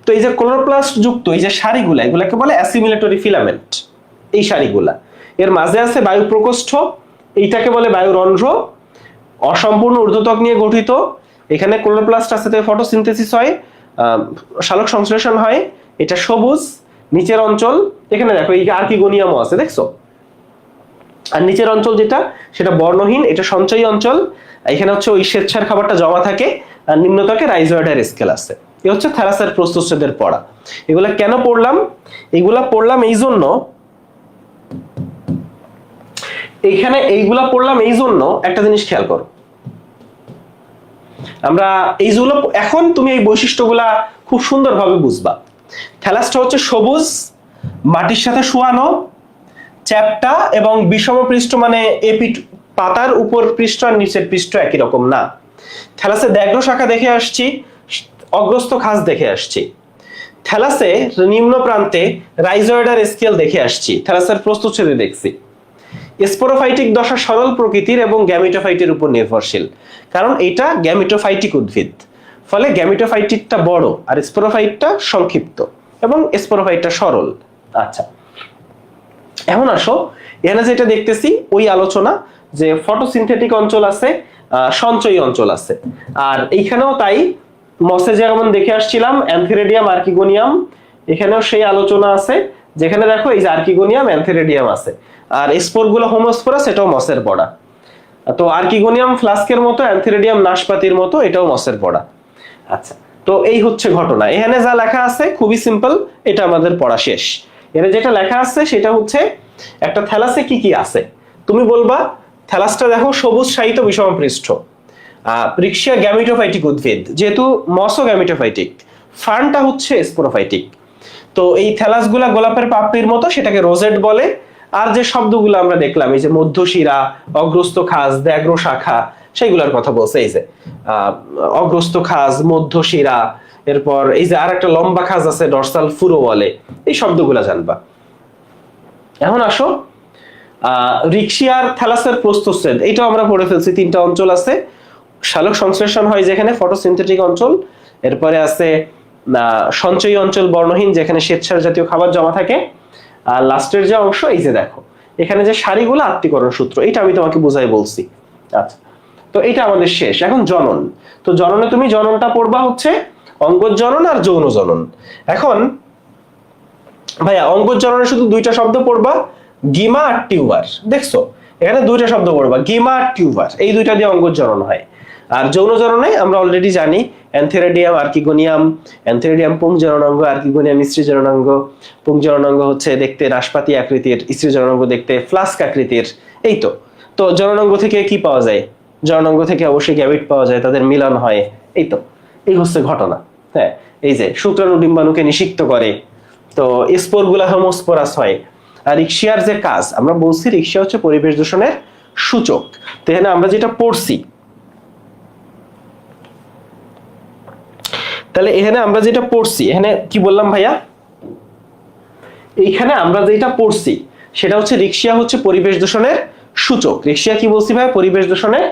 তো এই যে ক্লোরোপ্লাস্ট যুক্ত এই যে সারিগুলা, এগুলাকে বলে অ্যাসিমিলেটরি ফিলামেন্ট। এই সারিগুলা এর মাঝে আছে বায়ু প্রকোষ্ঠ, এইটাকে বলে বায়ুরন্ধ্র। অসম্পূর্ণ ঊর্ধ্বত্বক নিয়ে গঠিত, এখানে ক্লোরোপ্লাস্ট আছে, তাই ফটোসিনথেসিস হয়। শালক সংশ্লেষণ হয়, এটা সবুজ নিচের অঞ্চল, এখানে দেখো এই আর্কিগোনিয়ামও আছে দেখছো, আর নিচের অঞ্চল যেটা সেটা বর্ণহীন, এটা সঞ্চয়ী অঞ্চল, এখানে হচ্ছে ওই স্বেচ্ছার খাবারটা জমা থাকে, আর নিম্নতকে রাইজোইডাল স্কেল আছে। এই হচ্ছে থ্যালাসের প্রস্থচ্ছেদের পড়া। এগুলা কেন পড়লাম? এগুলা পড়লাম এই জন্য, এইগুলা পড়লাম এই জন্য, একটা জিনিস খেয়াল করো, আমরা এইগুলো এখন তুমি এই বৈশিষ্ট্যগুলা খুব সুন্দরভাবে বুঝবা। থ্যালাসটা হচ্ছে সবুজ, মাটির সাথে শোয়ানো, চ্যাপ্টা এবং বিষম পৃষ্ঠ, মানে পাতার উপর পৃষ্ঠ আর নিচের পৃষ্ঠ একই রকম না। থ্যালাসে দ্যাগ্র শাখা দেখে আসছি, অগ্রস্থ খাস দেখে আসছি। থ্যালাসে নিম্ন প্রান্তে রাইজোইডাল স্কেল দেখে আসছি, থ্যালাসের প্রস্থচ্ছেদে দেখছি। স্পোরোফাইটিক দশা সরল প্রকৃতির এবং গ্যামিটোফাইটের উপর নির্ভরশীল, কারণ এটা গ্যামিটোফাইটিক উদ্ভিদ, ফলে গ্যামিটোফাইটিকটা বড় আর স্পোরোফাইটটা সংক্ষিপ্ত এবং স্পোরোফাইটটা সরল। আচ্ছা, এখন আসো, এখানে যেটা দেখতেছি ওই আলোচনা যে ফটোসিনথেটিক অঞ্চল আছে, সঞ্চয়ী অঞ্চল আছে, আর এইখানেও তাই। মসে যেমন দেখে আসছিলাম অ্যান্থেরেডিয়াম, আর্কিগোনিয়াম, এখানেও সেই আলোচনা আছে, যেখানে দেখো এই যে আর্কিগোনিয়াম, অ্যান্থেরেডিয়াম আছে, আর স্পোরগুলো হোমোস্পোরাস, এটাও মসের পড়া। তো আর্কিগোনিয়াম ফ্লাস্কের মতো, অ্যান্থেরেডিয়াম নাশপাতির মতো, এটাও মসের পড়া। আচ্ছা, তো এই হচ্ছে ঘটনা। এখানে যা লেখা আছে খুবই সিম্পল, এটা আমাদের পড়া শেষ। এখানে যেটা লেখা আছে সেটা হচ্ছে একটা থ্যালাসে কি কি আছে। তুমি বলবা থ্যালাসটা দেখো সবুজ শায়িত বিষম পৃষ্ঠ, রিক্সিয়া গ্যামিটোফাইটিক উদ্ভিদ, যেহেতু মসো গ্যামিটোফাইটিক, ফার্নটা হচ্ছে স্পোরোফাইটিক। তো এই থ্যালাসগুলা গোলাপের পাপড়ির মতো, সেটাকে রোজেট বলে। আর যে শব্দগুলো আমরা দেখলাম, এই যে মধ্যশিরা, অগ্রস্থ খাস, দ্যাগ্র শাখা, সেইগুলোর কথা বলছে। এই যে অগ্রস্থ খাস, মধ্যশিরা, এরপর এই যে আর একটা লম্বা খাস আছে ডরসাল ফুরো বলে, এই শব্দগুলা জানবা। এখন আসো, রিক্সিয়ার থ্যালাসের প্রস্থচ্ছেদ, এইটাও আমরা পড়ে ফেলছি। তিনটা অঞ্চল আছে, শালক সংশ্লেষণ হয় যেখানে, ফটোসিনথেটিক অঞ্চল, এরপরে আছে সঞ্চয়ী অঞ্চল বর্ণহীন, যেখানে শ্বেতসার জাতীয় খাবার জমা থাকে, আর লাস্টের যে অংশ এই যে দেখো এখানে যে সারিগুলো, আত্তীকরণ সূত্র, এটা আমি তোমাকে বুঝাই বলছি। আচ্ছা, তো এটা আমাদের শেষ। এখন জনন। তো জননে তুমি জননটা পড়বা হচ্ছে অঙ্গজ জনন আর যৌন জনন। এখন ভাইয়া অঙ্গজ জননে শুধু দুইটা শব্দ পড়বা, গিমা আর টিউবার। দেখছো এখানে দুইটা শব্দ পড়বা, গিমা আর টিউবার, এই দুইটা দিয়ে অঙ্গজ জনন হয়। আর যৌন জননে আমরা অলরেডি জানি অ্যান্থেরেডিয়াম, আর্কিগোনিয়াম, অ্যান্থেরেডিয়াম পুংজননাঙ্গ, আর্কিগোনিয়াম স্ত্রী জননাঙ্গ। পুংজননাঙ্গ হচ্ছে দেখতে নাশপাতি আকৃতির, স্ত্রী জননাঙ্গ দেখতে ফ্লাস্ক আকৃতির। এই তো। তো জননাঙ্গ থেকে কি পাওয়া যায়? জননাঙ্গ থেকে অবশ্যই গ্যামিট পাওয়া যায়, তাদের মিলন হয়। এই তো, এই হচ্ছে ঘটনা। হ্যাঁ, এই যে শুক্রাণু ডিম্বাণুকে নিষিক্ত করে, তো স্পোরগুলা হোমোস্পোরাস হয়। আর রিক্সিয়ার যে কাজ, আমরা বলছি রিক্সিয়া হচ্ছে পরিবেশ দূষণের সূচক। তো এখানে আমরা যেটা পড়ছি, তাহলে এখানে আমরা যেটা পড়ছি, এখানে কি বললাম ভাইয়া? এইখানে আমরা যেটা পড়ছি সেটা হচ্ছে রিক্সিয়া হচ্ছে পরিবেশ দূষণের সূচক। রিক্সিয়া কি বলছি ভাই? পরিবেশ দূষণের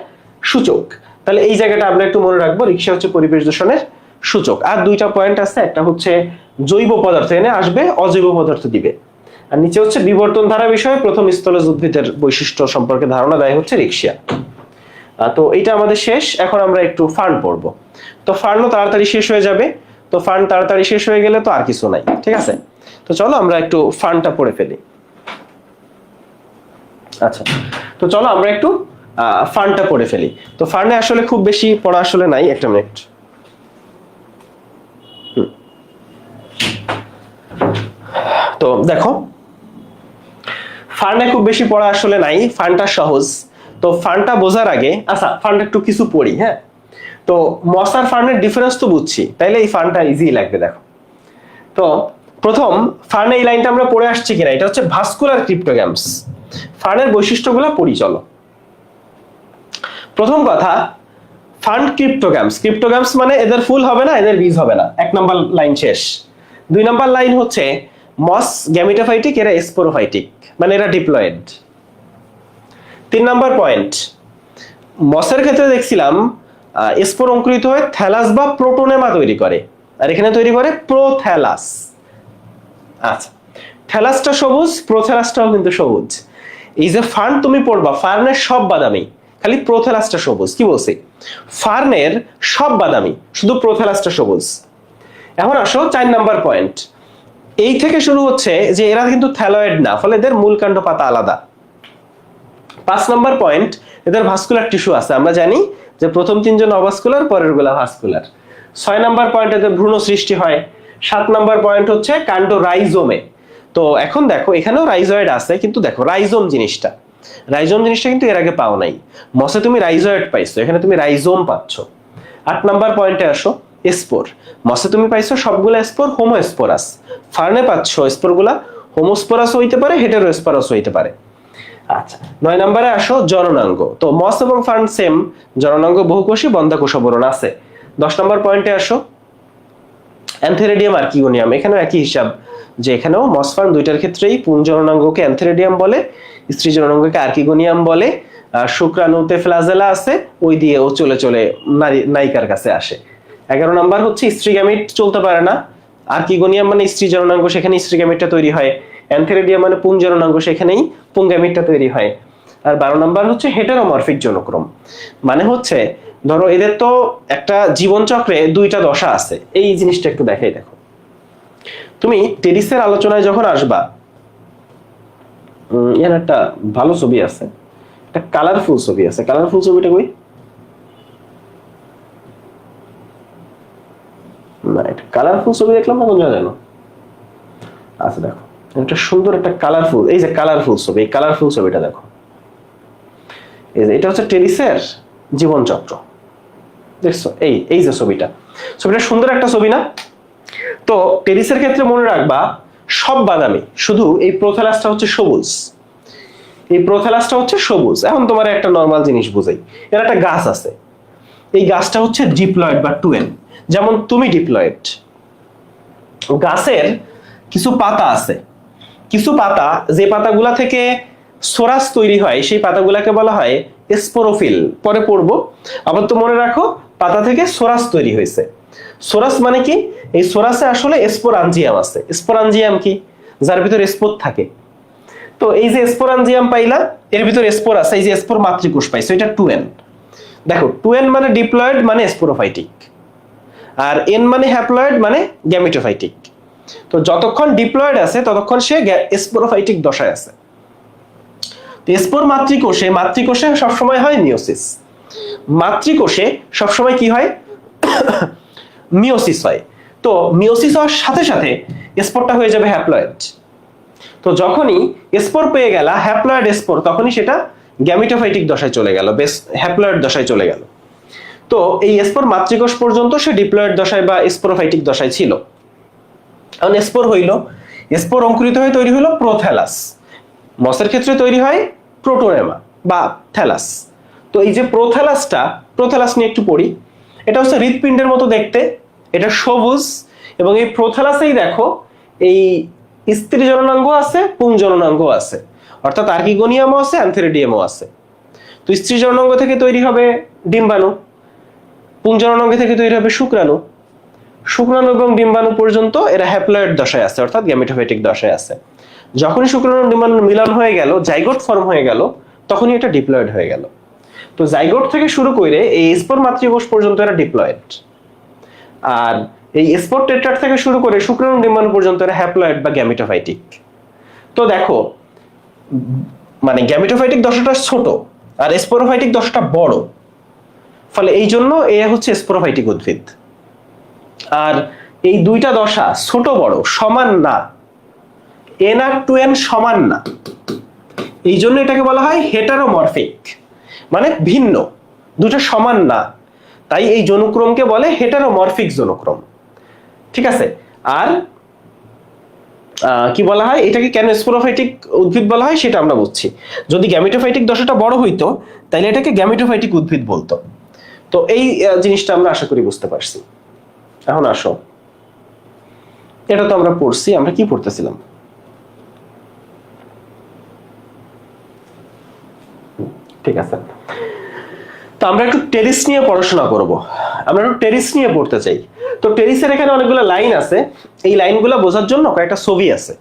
সূচক। তাহলে এই জায়গাটা আমরা একটু মনে রাখবো, রিক্সিয়া হচ্ছে পরিবেশ দূষণের সূচক। আর দুইটা পয়েন্ট আছে, একটা হচ্ছে জৈব পদার্থ এনে আসবে, অজৈব পদার্থ দিবে। আর নিচে হচ্ছে বিবর্তন ধারা বিষয়ে প্রথম স্থলজ উদ্ভিদের বৈশিষ্ট্য সম্পর্কে ধারণা দেয় হচ্ছে রিক্সিয়া। তো এটা আমাদের শেষ। এখন আমরা একটু ফার্ন পড়বো। তো ফার্নও তাড়াতাড়ি শেষ হয়ে যাবে। তো ফার্ন তাড়াতাড়ি শেষ হয়ে গেলে তো আর কিছু নাই, ঠিক আছে? তো চলো আমরা একটু ফার্নটা পড়ে ফেলি। আচ্ছা, তো চলো আমরা একটু ফার্নটা পড়ে ফেলি। তো ফার্নে আসলে খুব বেশি পড়া আসলে নাই, একটা মিনিট। তো দেখো, ফার্নে খুব বেশি পড়া আসলে নাই, ফার্নটা সহজ। তো ফার্নটা বোঝার আগে, আচ্ছা ফার্নটা একটু কিছু পড়ি। হ্যাঁ, তো মস আর ফার্নের ডিফারেন্স তো বুঝছি, তাইলে এই ফার্নটা ইজি লাগবে। দেখো, তো প্রথম ফার্নে এই লাইনটা আমরা পড়ে আসছি কিনা, এটা হচ্ছে ভাস্কুলার ক্রিপ্টোগ্যামস। ফার্নের বৈশিষ্ট্যগুলো পড়ি চলো। প্রথম কথা, ফার্ন ক্রিপ্টোগ্যামস। ক্রিপ্টোগ্যামস মানে এদের ফুল হবে না, এদের বীজ হবে না। এক নাম্বার লাইন শেষ। দুই নাম্বার লাইন হচ্ছে মস গ্যামিটোফাইটিক, এরা স্পোরোফাইটিক, মানে এরা ডিপ্লয়েড। তিন নাম্বার পয়েন্ট, মসের ক্ষেত্রে দেখছিলাম স্পোর অঙ্কুরিত হয়ে থ্যালাস বা প্রোটোনেমা তৈরি করে, আর এখানে তৈরি করে প্রোথ্যালাস। আচ্ছা, থ্যালাসটা সবুজ, প্রোথ্যালাসটাও কিন্তু সবুজ। এই যে ফার্ন তুমি পড়বা, ফার্নের সব বাদামি, খালি প্রোথ্যালাসটা সবুজ। কি বলছি? ফার্নের সব বাদামি, শুধু প্রোথ্যালাসটা সবুজ। এখন আসো 4 নাম্বার পয়েন্ট। এই থেকে শুরু হচ্ছে যে এরা কিন্তু থ্যালয়েড না, ফলে এদের মূল কাণ্ড পাতা আলাদা। 5 নাম্বার পয়েন্ট, এদের ভাস্কুলার টিস্যু আছে, আমরা জানি যে প্রথম 3 জন অভাস্কুলার, পরের গুলা ভাস্কুলার। 6 নাম্বার পয়েন্ট, এদের ভ্রূণ সৃষ্টি হয়। 7 নাম্বার পয়েন্ট হচ্ছে কাণ্ড রাইজোমে। তো এখন দেখো এখানেও রাইজয়েড আছে, কিন্তু দেখো রাইজোম জিনিসটা কিন্তু এর আগে পাও নাই। মসে তুমি রাইজয়েড পাইছো, এখানে তুমি রাইজোম পাচ্ছ। 8 নাম্বার পয়েন্টে আসো, স্পোর। মসে তুমি পাইছো সবগুলা স্পোর হোমোস্পোরাস, ফার্নে পাচ্ছ স্পোরগুলা হোমোস্পোরাস হইতে পারে, হেটেরোস্পোরাস হইতে পারে। আচ্ছা, 9 নম্বরে আসো জননাঙ্গ। তো মস এবং ফার্ন সেম, জননাঙ্গ বহুকোষী, বন্ধ্যাকোষাবরণ আছে। 10 নম্বর পয়েন্টে আসো, অ্যান্থেরিডিয়াম আর্কিগোনিয়াম। এখানেও একই হিসাব, যে এখানেও মস ফার্ন দুইটার ক্ষেত্রেই পুংজননাঙ্গকে অ্যান্থেরিডিয়াম বলে, স্ত্রী জননাঙ্গকে আর্কিগোনিয়াম বলে। শুক্রাণুতে ফ্লাজেলা আছে, ওই দিয়ে ও চলে চলে নায়িকার কাছে আসে। 11 নাম্বার হচ্ছে স্ত্রী গ্যামিট চলতে পারে না। আর্কিগোনিয়াম মানে স্ত্রী জননাঙ্গ, সেখানে স্ত্রী গ্যামিটটা তৈরি হয়। অ্যান্থেরিডিয়াম মানে পুংজননাঙ্গ, সেখানেই পুংগ্যামিটটা তৈরি হয়। আর 12 নাম্বার হচ্ছে হেটেরোমরফিক জনক্রম। মানে হচ্ছে ধরো এদের তো একটা জীবন চক্রে 2টা দশা আছে, এই জিনিসটা একটু দেখাই। দেখো তুমি টেরিসের আলোচনায় যখন আসবা, এর একটা ভালো ছবি আছে, একটা কালারফুল ছবি আছে। কালারফুল ছবিটা কই? না, এটা কালারফুল ছবি দেখলাম না, কোন জায়গায় জানো? আচ্ছা দেখো, একটা সুন্দর একটা কালারফুল, এই যে কালারফুল ছবি, এই কালারফুল ছবিটা দেখো। এই যে এটা হচ্ছে টেরিসের জীবন চক্র, দেখছো? এই যে ছবিটা সুন্দর একটা ছবি না? তো টেরিসের ক্ষেত্রে মনে রাখবা সব বাদামি, শুধু এই প্রোথ্যালাসটা হচ্ছে সবুজ। এই প্রোথ্যালাসটা হচ্ছে সবুজ। এখন তোমার একটা নরমাল জিনিস বুঝাই, এর একটা গাছ আছে, এই গাছটা হচ্ছে ডিপ্লয়েড বা টুয়েন। যেমন তুমি ডিপ্লয়েড। গাছের কিছু পাতা আছে, কিছু পাতা, যে পাতাগুলা থেকে সোরাস তৈরি হয়, সেই পাতাগুলাকে বলা হয় স্পোরোফিল। পরে পড়বো। আবার তো মনে রাখো, পাতা থেকে সোরাস তৈরি হয়েছে। সোরাস মানে কি? এই সোরাসে আসলে স্পোরাঞ্জিয়াম আছে। স্পোরাঞ্জিয়াম কি? যার ভিতরে স্পোর থাকে। তো এই যে স্পোরাঞ্জিয়াম পাইলা, এর ভিতরে স্পোর আছে, এই যে স্পোর মাতৃকোষ পাইছো, এটা টুয়েন। দেখো টুয়েন মানে ডিপ্লয়েড মানে স্পোরোফাইটিক, আর এন মানে হ্যাপ্লয়েড মানে গ্যামিটোফাইটিক। তো যতক্ষণ ডিপ্লয়েড আছে ততক্ষণ সে স্পোরোফাইটিক দশায় আছে। স্পোর মাতৃকোষে সবসময় হয় মিওসিস। মাতৃকোষে সবসময় কি হয়? মিওসিস হয়। তো মিওসিস হওয়ার সাথে সাথে স্পোরটা হয়ে যাবে হ্যাপ্লয়েড। তো যখনই স্পোর পেয়ে গেল হ্যাপ্লয়েড স্পোর, তখনই সেটা গ্যামিটোফাইটিক দশায় চলে গেল, বেশ হ্যাপ্লয়েড দশায় চলে গেল। তো এই স্পোর মাতৃকোষ পর্যন্ত সে ডিপ্লয়েড দশায় বা স্পোরোফাইটিক দশায় ছিল। এখন স্পোর হইল, স্পোর অঙ্কুরিত হয়ে তৈরি হলো প্রোথ্যালাস। মসের ক্ষেত্রে তৈরি হয় প্রোটোনেমা বা থ্যালাস। তো এই যে প্রোথ্যালাস নিয়ে একটু পড়ি। এটা হচ্ছে হৃৎপিণ্ডের মতো দেখতে, এটা সবুজ, এবং এই প্রোথ্যালাসেই দেখো এই স্ত্রী জননাঙ্গ আছে, পুং জননাঙ্গ আছে, অর্থাৎ আর্কিগোনিয়ামও আছে, অ্যান্থেরিডিয়ামও আছে। তো স্ত্রী জননাঙ্গ থেকে তৈরি হবে ডিম্বাণু, পুং জননাঙ্গ থেকে তৈরি হবে শুক্রাণু। শুক্রাণু এবং ডিম্বাণু পর্যন্ত এরা হ্যাপ্লয়েড দশায় আছে, অর্থাৎ গ্যামিটোফাইটিক দশায় আছে। যখনই শুক্রাণু ডিম্বাণু মিলন হয়ে গেল, জাইগোট ফর্ম হয়ে গেল, তখনই এটা ডিপ্লয়েড হয়ে গেল। তো জাইগোট থেকে শুরু করে এই স্পোর মাতৃকোষ পর্যন্ত এরা ডিপ্লয়েড, আর এই স্পোর টেট্রাড থেকে শুরু করে শুক্রাণু ডিম্বাণু পর্যন্ত এরা হ্যাপ্লয়েড বা গ্যামিটোফাইটিক। তো দেখো মানে গ্যামিটোফাইটিক দশাটা ছোট আর স্পোরোফাইটিক দশাটা বড়, ফলে এই জন্য এ হচ্ছে স্পোরোফাইটিক উদ্ভিদ। আর এই দুইটা দশা ছোট বড় সমান না, এন আর টু এন সমান না, এই জন্য এটাকে বলা হয় হেটারোমরফিক, মানে ভিন্ন, দুটো সমান না, তাই এই জনুক্রমকে বলে হেটারোমরফিক জনুক্রম। ঠিক আছে। আর কি বলা হয় এটাকে, কেন স্পোরোফাইটিক উদ্ভিদ বলা হয় সেটা আমরা বুঝছি। যদি গ্যামিটোফাইটিক দশাটা বড় হইতো তাহলে এটাকে গ্যামিটোফাইটিক উদ্ভিদ বলতো। তো এই জিনিসটা আমরা আশা করি বুঝতে পারছি। এখন আসো, এটা তো আমরা পড়ছি, আমরা কি পড়তেছিলাম? ঠিক আছে, তো আমরা একটু টেরিস নিয়ে পড়াশোনা করব, আমরা একটু টেরিস নিয়ে পড়তে চাই। তো টেরিসের এখানে অনেকগুলো লাইন আছে, এই লাইনগুলো বোঝার জন্য কয়েকটা ছবি আছে,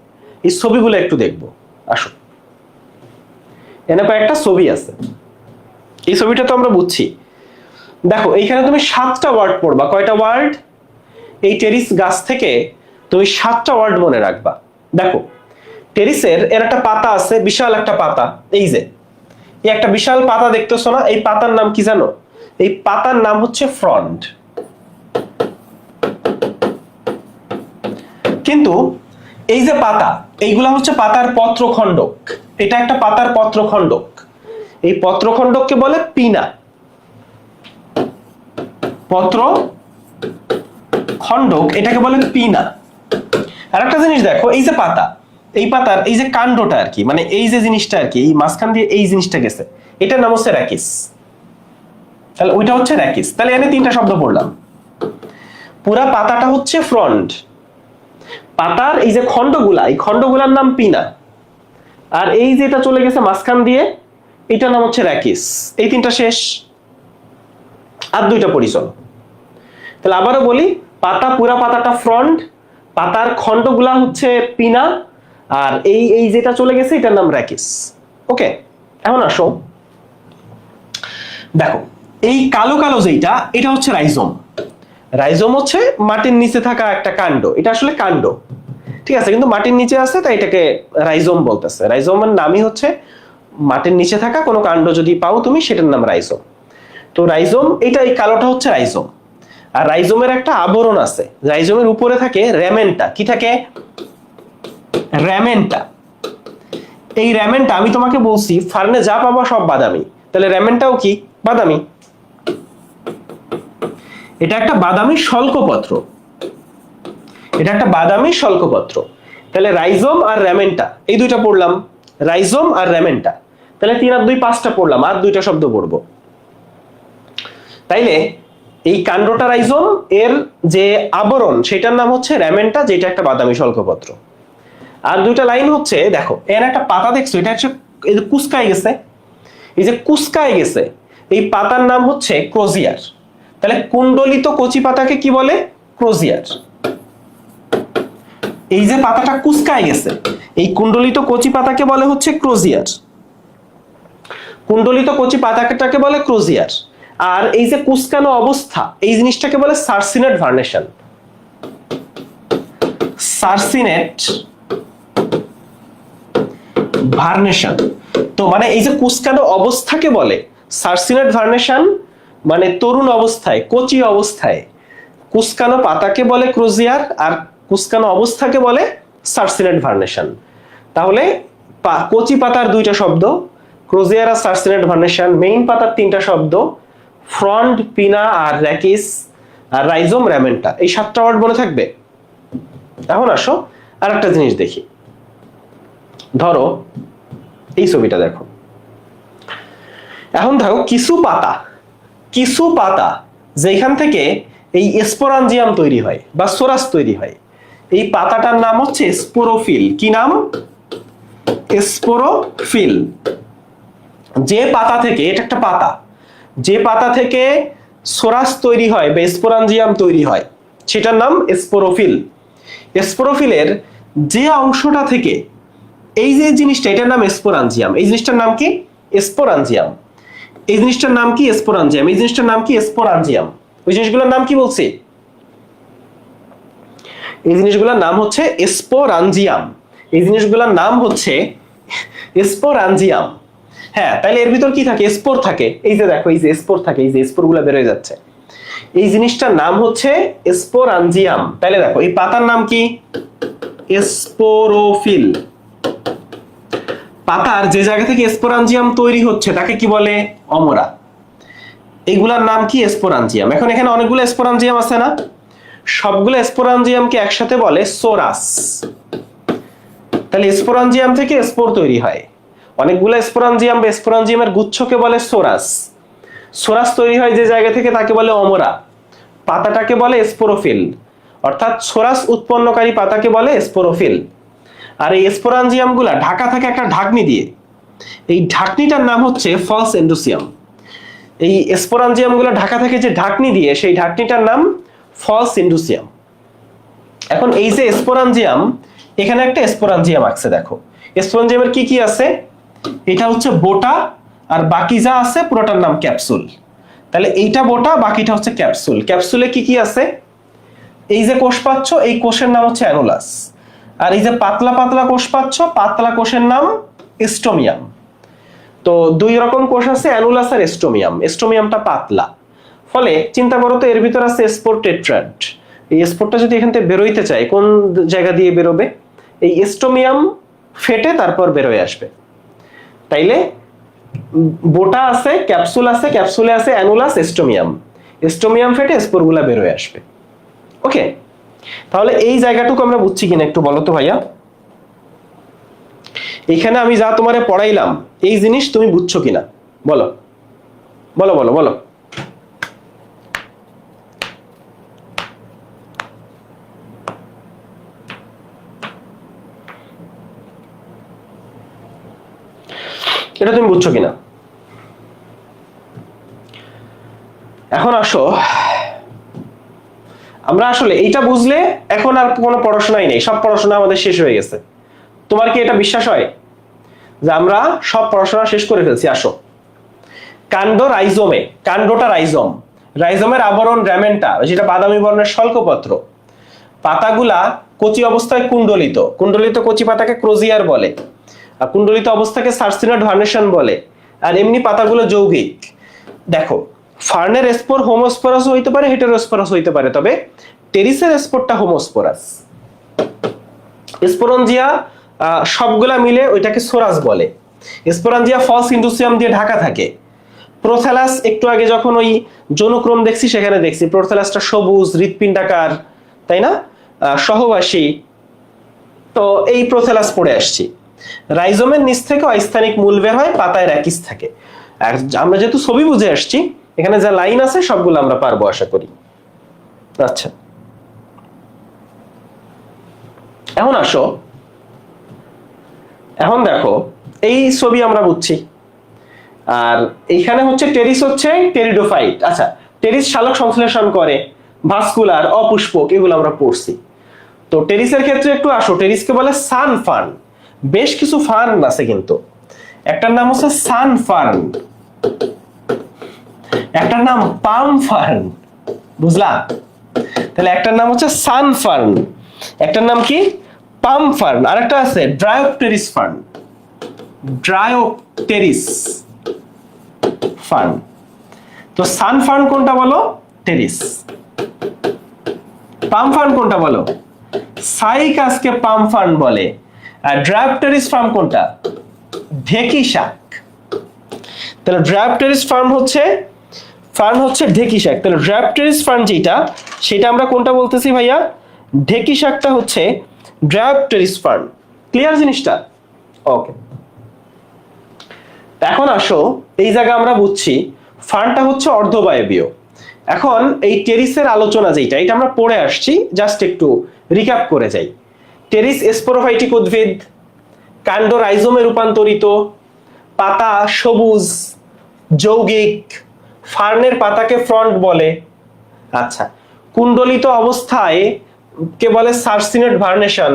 এই ছবিগুলো একটু দেখবো। আসো, এখানে কয়েকটা ছবি আছে, এই ছবিটা তো আমরা বুঝছি। দেখো এইখানে তুমি 7টা ওয়ার্ড পড়বা। কয়টা ওয়ার্ড? এই টেরিস গাছ থেকে তুমি 7টা ওয়ার্ড মনে রাখবা। দেখো টেরিসের এর একটা পাতা আছে, বিশাল একটা পাতা, এই যে এই একটা বিশাল পাতা দেখতেছো না, এই পাতার নাম কি জানো? এই পাতার নাম হচ্ছে ফ্রন্ট। কিন্তু এই যে পাতা, এইগুলা হচ্ছে পাতার পত্রখণ্ডক। এটা একটা পাতার পত্রখণ্ডক, এই পত্রখণ্ডককে বলে পিনা। পত্র খণ্ডক এটাকে বলে পিনা। আর একটা জিনিস দেখো, এই যে পাতা, এই পাতার এই যে কাণ্ডটা আর কি, মানে এই যে জিনিসটা আর কি, এই মাঝখান দিয়ে এই জিনিসটা গেছে, এটার নাম হচ্ছে র্যাকিস। তাহলে ওইটা হচ্ছে র্যাকিস। তাহলে এখানে 3টা শব্দ পড়লাম। পুরা পাতাটা হচ্ছে ফ্রন্ট, পাতার এই যে খণ্ডগুলা, এই খণ্ডগুলার নাম পিনা, আর এই যেটা চলে গেছে মাঝখান দিয়ে এটার নাম হচ্ছে র্যাকিস। এই 3টা শেষ। আর 2টা পরিচয়। তাহলে আবারও বলি, পাতা, পুরা পাতাটা ফ্রন্ট, পাতার খণ্ডগুলা হচ্ছে পিনা, আর এই যেটা চলে গেছে এটার নাম র্যাকিস। ওকে, এখন আসো দেখো, এই কালো কালো যেটা, এটা হচ্ছে রাইজোম। রাইজোম হচ্ছে মাটির নিচে থাকা একটা কাণ্ড, এটা আসলে কাণ্ড, ঠিক আছে, কিন্তু মাটির নিচে আছে তাই এটাকে রাইজোম বলতেছে। রাইজোমের নামই হচ্ছে মাটির নিচে থাকা কোনো কাণ্ড যদি পাও তুমি, সেটার নাম রাইজোম। তো রাইজোম, এটা এই কালোটা হচ্ছে রাইজোম। আর রাইজোমের একটা আবরণ আছে, রাইজোমের উপরে থাকে রেমেন্টা। কি থাকে? রেমেন্টা। এই রেমেন্টা আমি তোমাকে বলছি ফার্নে যা পাবা সব বাদামি, তাহলে রেমেন্টাও কি? বাদামি। এটা একটা বাদামি শল্কপত্র, এটা একটা বাদামি শল্কপত্র। তাহলে রাইজোম আর রেমেন্টা, এই 2টা পড়লাম, রাইজোম আর রেমেন্টা। তাহলে 3 আর 2 5টা পড়লাম, আর 2টা শব্দ পড়বো। তাইলে এই কাণ্ডটা রাইজোম, এর যে আবরণ সেটার নাম হচ্ছে রেমেন্টা, যেটা একটা বাদামি শল্কপত্র। আর 2টা লাইন হচ্ছে, দেখো এর একটা পাতা দেখছো, এটা হচ্ছে এই যে কুসকায় গেছে, এই যে কুসকায় গেছে, এই পাতার নাম হচ্ছে ক্রোজিয়ার। তাহলে কুণ্ডলিত কচি পাতাকে কি বলে? ক্রোজিয়ার। এই যে পাতাটা কুসকায় গেছে, এই কুণ্ডলিত কচি পাতাকে বলে হচ্ছে ক্রোজিয়ার। কুণ্ডলিত কচি পাতাটাকে বলে ক্রোজিয়ার। আর এই যে কুসকানো অবস্থা, এই জিনিসটাকে বলে সার্সিনেট ভার্নেশন। সার্সিনেট ভার্নেশন। তো মানে এই যে কুসকানো অবস্থাকে বলে সার্সিনেট ভার্নেশন, মানে তরুণ অবস্থায়, কচি অবস্থায় কুসকানো পাতাকে বলে ক্রোজিয়ার, আর কুসকানো অবস্থাকে বলে সার্সিনেট ভার্নেশন। তাহলে কচি পাতার 2টা শব্দ, ক্রোজিয়ার আর সার্সিনেট ভার্নেশন। মেইন পাতার 3টা শব্দ, ফ্রন্ট, পিনা আর র্যাকিস, আর রাইজোম, রেমেন্টা। এই 7টা ওয়ার্ড মনে থাকবে। এখন আসো আর একটা জিনিস দেখি। ধরো এই ছবিটা দেখো। এখন দেখো কিছু পাতা যেখান থেকে এই স্পোরাঞ্জিয়াম তৈরি হয় বা সোরাস তৈরি হয়, এই পাতাটার নাম হচ্ছে স্পোরোফিল। কি নাম? স্পোরোফিল। যে পাতা থেকে, এটা একটা পাতা, যে পাতা থেকে সোরাস তৈরি হয় বা স্পোরাঞ্জিয়াম তৈরি হয় সেটার নাম স্পোরোফিল। স্পোরোফিলের যে অংশটা থেকে এই যে জিনিসটা, এটার নাম স্পোরাঞ্জিয়াম। এই জিনিসটার নাম কি? স্পোরাঞ্জিয়াম। এই জিনিসটার নাম কি? স্পোরাঞ্জিয়াম। এই জিনিসটার নাম কি? স্পোরাঞ্জিয়াম। ওই জিনিসগুলোর নাম কি বলছি? এই জিনিসগুলোর নাম হচ্ছে স্পোরাঞ্জিয়াম। এই জিনিসগুলোর নাম হচ্ছে স্পোরাঞ্জিয়াম। হ্যাঁ, তাহলে এর ভিতর কি থাকে? স্পোর থাকে। এই যে দেখো, এই যে স্পোর থাকে, এই যে স্পোরগুলো বের হয়ে যাচ্ছে, এই জিনিসটার নাম হচ্ছে স্পোরাঞ্জিয়াম। তাহলে দেখো এই পাতার নাম কি? স্পোরোফিল। পাতার যে জায়গা থেকে স্পোরাঞ্জিয়াম তৈরি হচ্ছে তাকে কি বলে? অমরা। এইগুলার নাম কি? স্পোরাঞ্জিয়াম। এখন এখানে অনেকগুলো স্পোরাঞ্জিয়াম আছে না? সবগুলো স্পোরাঞ্জিয়ামকে একসাথে বলে সোরাস। তাহলে স্পোরাঞ্জিয়াম থেকে স্পোর তৈরি হয়। অনেকগুলো স্পোরাঞ্জিয়াম বা স্পোরাঞ্জিয়ামের গুচ্ছকে বলে সোরাস। সোরাস তৈরি হয় যে জায়গা থেকে তাকে বলে অমরা। পাতাটাকে বলে স্পোরোফিল, অর্থাৎ সোরাস উৎপন্নকারী পাতাকে বলে স্পোরোফিল। আর এই স্পোরাঞ্জিয়ামগুলা ঢাকা থাকে একটা ঢাকনি দিয়ে, এই ঢাকনিটার নাম হচ্ছে ফলস এন্ডোসিয়াম। এই স্পোরাঞ্জিয়ামগুলো ঢাকা থাকে যে ঢাকনি দিয়ে, সেই ঢাকনিটার নাম ফলস এন্ডোসিয়াম। এখন এই যে স্পোরাঞ্জিয়াম, এখানে একটা স্পোরাঞ্জিয়াম আছে, দেখো স্পোরাঞ্জিয়ামের কি কি আছে? এটা হচ্ছে বোটা, আর বাকি যা আছে পুরোটার নাম ক্যাপসুল। তাহলে এইটা বোটা, বাকিটা হচ্ছে ক্যাপসুল। ক্যাপসুলে কি কি আছে? এই যে কোষ পাচ্ছ এই কোষের নাম হচ্ছে অ্যানুলাস, আর এই যে পাতলা পাতলা কোষ পাচ্ছ পাতলা কোষের নাম স্টোমিয়াম। তো দুই রকম কোষ আছে, অ্যানুলাস আর স্টোমিয়াম। স্টোমিয়ামটা পাতলা, ফলে চিন্তা করো তো এর ভিতর আছে স্পোর টেট্রাড। এই স্পোরটা যদি এখান থেকে বেরোইতে চায় কোন জায়গা দিয়ে বেরোবে? এই স্টোমিয়াম ফেটে তারপর বেরোয় আসবে। তাইলে বোটা আছে, ক্যাপসুল আছে, ক্যাপসুলে আছে অ্যানুলাস, স্টোমিয়াম, স্টোমিয়াম ফেটে স্পোরগুলা বেরোয় আসবে। ওকে, তাহলে এই জায়গাটুকু আমরা বুঝছি কিনা একটু বলো তো ভাইয়া। এখানে আমি যা তোমারে পড়াইলাম এই জিনিস তুমি বুঝছো কিনা বলো, বলো বলো বলো। এটা তুমি বুঝছো কিনা? এখন আসো, আমরা আসলে এইটা বুঝলে এখন আর কোনো পড়াশোনাই নেই, সব পড়াশোনা আমাদের শেষ হয়ে গেছে। তোমার কি এটা বিশ্বাস হয় যে আমরা সব পড়াশোনা শেষ করে ফেলছি? আসো, কাণ্ড রাইজোমে, কাণ্ডটা রাইজোম, রাইজোমের আবরণ র্যামেন্টা, যেটা বাদামি বর্ণের শল্কপত্র, পাতাগুলা কচি অবস্থায় কুণ্ডলিত, কুণ্ডলিত কচি পাতাকে ক্রোজিয়ার বলে, আর কুণ্ডলিত অবস্থাকে সার্সিনয়েড ভার্নেশন বলে, আর এমনি পাতাগুলো যৌগিক। দেখো, ফার্নের স্পোর হোমোস্পোরাস হইতে পারে, হেটেরোস্পোরাস হইতে পারে, তবে টেরিসের স্পোরটা হোমোস্পোরাস। স্পোরঞ্জিয়া সবগুলা মিলে ওইটাকে সোরাস বলে। স্পোরঞ্জিয়া ফলস ইন্ডুসিয়াম দিয়ে ঢাকা থাকে। প্রোথ্যালাস একটু আগে যখন ওই যৌনক্রম দেখছি সেখানে দেখছি প্রোথ্যালাসটা সবুজ হৃৎপিণ্ডাকার, তাই না, সহবাসী। তো এই প্রোথ্যালাস পড়ে আসছি। রাইজোমের নিচ থেকে অস্থানিক মূল বের হয়, পাতায় র্যাকিস থাকে। আর আমরা যেহেতু ছবি বুঝে আসছি, এখানে যা লাইন আছে সবগুলো আমরা পারবো আশা করি। আচ্ছা, এখন আসো, এখন দেখো এই ছবি আমরা বুঝছি, আর এইখানে হচ্ছে টেরিস হচ্ছে টেরিডোফাইট। আচ্ছা, টেরিস শালক সংশ্লেষণ করে, ভাস্কুলার, অপুষ্পক, এগুলো আমরা পড়ছি। তো টেরিসের ক্ষেত্রে একটু আসো, টেরিসকে বলে সান ফার্ন। বেশ কিছু ফার্ন আছে কিন্তু, একটার নাম হচ্ছে সান ফার্ন, একটার নাম পাম ফার্ন, বুঝলা? তাহলে একটার নাম হচ্ছে সান ফার্ন, একটার নাম কি পাম ফার্ন, আর একটা আছে ড্রায়োপটেরিস ফার্ন, ড্রায়োপটেরিস ফার্ন। তো সান ফার্ন কোনটা বলো? টেরিস। পাম ফার্ন কোনটা বলো? সাইকাসকে পাম ফার্ন বলে। আর ড্রায়োপটেরিস ফার্ন কোনটা? ঢেকি শাক। তাহলে ড্রায়োপটেরিস ফার্ন হচ্ছে ঢেকি শাক। তাহলে ড্রায়োপটেরিস ফার্ন যেটা, সেটা আমরা কোনটা বলতেছি ভাইয়া? ঢেকি শাকটা হচ্ছে ড্রায়োপটেরিস ফার্ন। ক্লিয়ার জিনিসটা? ওকে, এখন আসো, এই জায়গা আমরা বুঝছি ফার্নটা হচ্ছে অর্ধবায়বীয়। এখন এই টেরিসের আলোচনা যেটা, এটা আমরা পড়ে আসছি, জাস্ট একটু রিক্যাপ করে যাই। টেরিস স্পোরোফাইটিক উদ্ভিদ, কাণ্ড রাইজোমে রূপান্তরিত, পাতা সবুজ যৌগিক, ফার্নের পাতাকে ফ্রন্ট বলে। আচ্ছা, কুণ্ডলিত অবস্থায় কে বলে সার্সিনেট ভার্নেশন,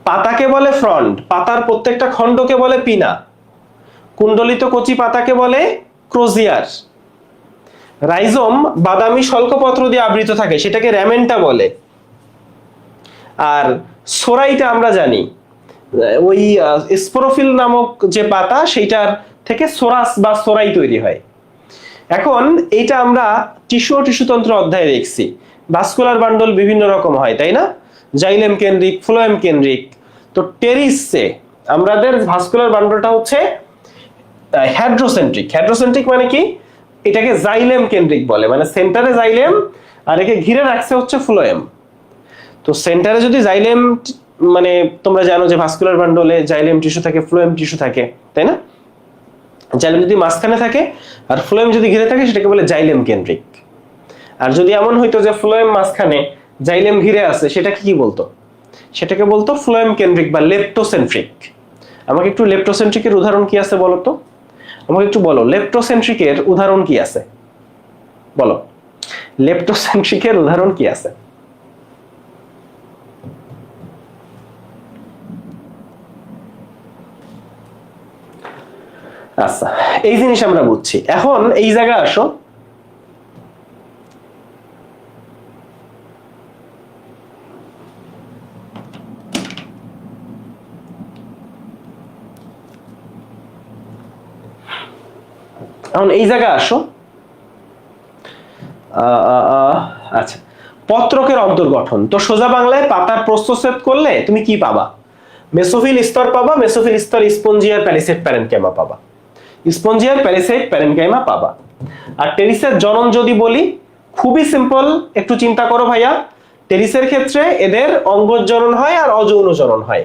পাতাকে বলে ফ্রন্ট, পাতার প্রত্যেকটা খণ্ডকে বলে পিনা, কুণ্ডলিত কচি পাতাকে বলে ক্রোজিয়ার, রাইজোম বাদামি শল্কপত্র দিয়ে আবৃত থাকে, সেটাকে র্যামেন্টা বলে। আর সোরাইটা আমরা জানি ওই স্পোরোফিল নামক যে পাতা, সেইটার থেকে সোরাস বা সোরাই তৈরি হয়। এখন এইটা আমরা টিস্যু ও টিস্যুতন্ত্র অধ্যায়ে দেখছি, ভাস্কুলার বান্ডল বিভিন্ন রকম হয়, তাই না? জাইলেম কেন্দ্রিক, ফ্লোয়েম কেন্দ্রিক। তো টেরিসে আমাদের ভাস্কুলার বান্ডলটা হচ্ছে হেড্রোসেন্ট্রিক। হেড্রোসেন্ট্রিক মানে কি? এটাকে জাইলেম কেন্দ্রিক বলে, মানে সেন্টারে জাইলেম আর একে ঘিরে রাখছে হচ্ছে ফ্লোয়েম। তো সেন্টারে যদি জাইলেম, মানে তোমরা জানো যে ভাস্কুলার বান্ডলে জাইলেম টিস্যু থাকে, ফ্লোয়েম টিস্যু থাকে, তাই না? জাইলেম যদি মাঝখানে থাকে আর ফ্লোয়েম যদি ঘিরে থাকে সেটাকে বলে জাইলেম কেন্দ্রিক। আর যদি এমন হইতো যে ফ্লোয়েম মাঝখানে জাইলেম ঘিরে আছে, সেটাকে কি বলতো? সেটাকে বলতো ফ্লোয়েম কেন্দ্রিক বা লেপ্টোসেন্ট্রিক। আমাকে একটু লেপ্টোসেন্ট্রিকের উদাহরণ কি আছে বলো তো? আমাকে একটু বলো, লেপ্টোসেন্ট্রিকের উদাহরণ কি আছে? বলো, লেপ্টোসেন্ট্রিকের উদাহরণ কি আছে? আচ্ছা, এই জিনিস আমরা বুঝছি। এখন এই জায়গায় আসো, এখন এই জায়গায় আসো। আচ্ছা, পত্রকের অন্তর্গঠন। তো সোজা বাংলায় পাতার প্রস্থচ্ছেদ করলে তুমি কি পাবা? মেসোফিল স্তর পাবা, মেসোফিল স্তর স্পঞ্জিয়ার প্যালিসেড প্যারেনকাইমা পাবা, স্পঞ্জিয়ার প্যালিসেড প্যারেনকাইমা পাবা। আর টেরিসের জনন যদি বলি, খুবই সিম্পল, একটু চিন্তা করো ভাইয়া। টেরিসের ক্ষেত্রে এদের অঙ্গজ জনন হয় আর অযৌন জনন হয়,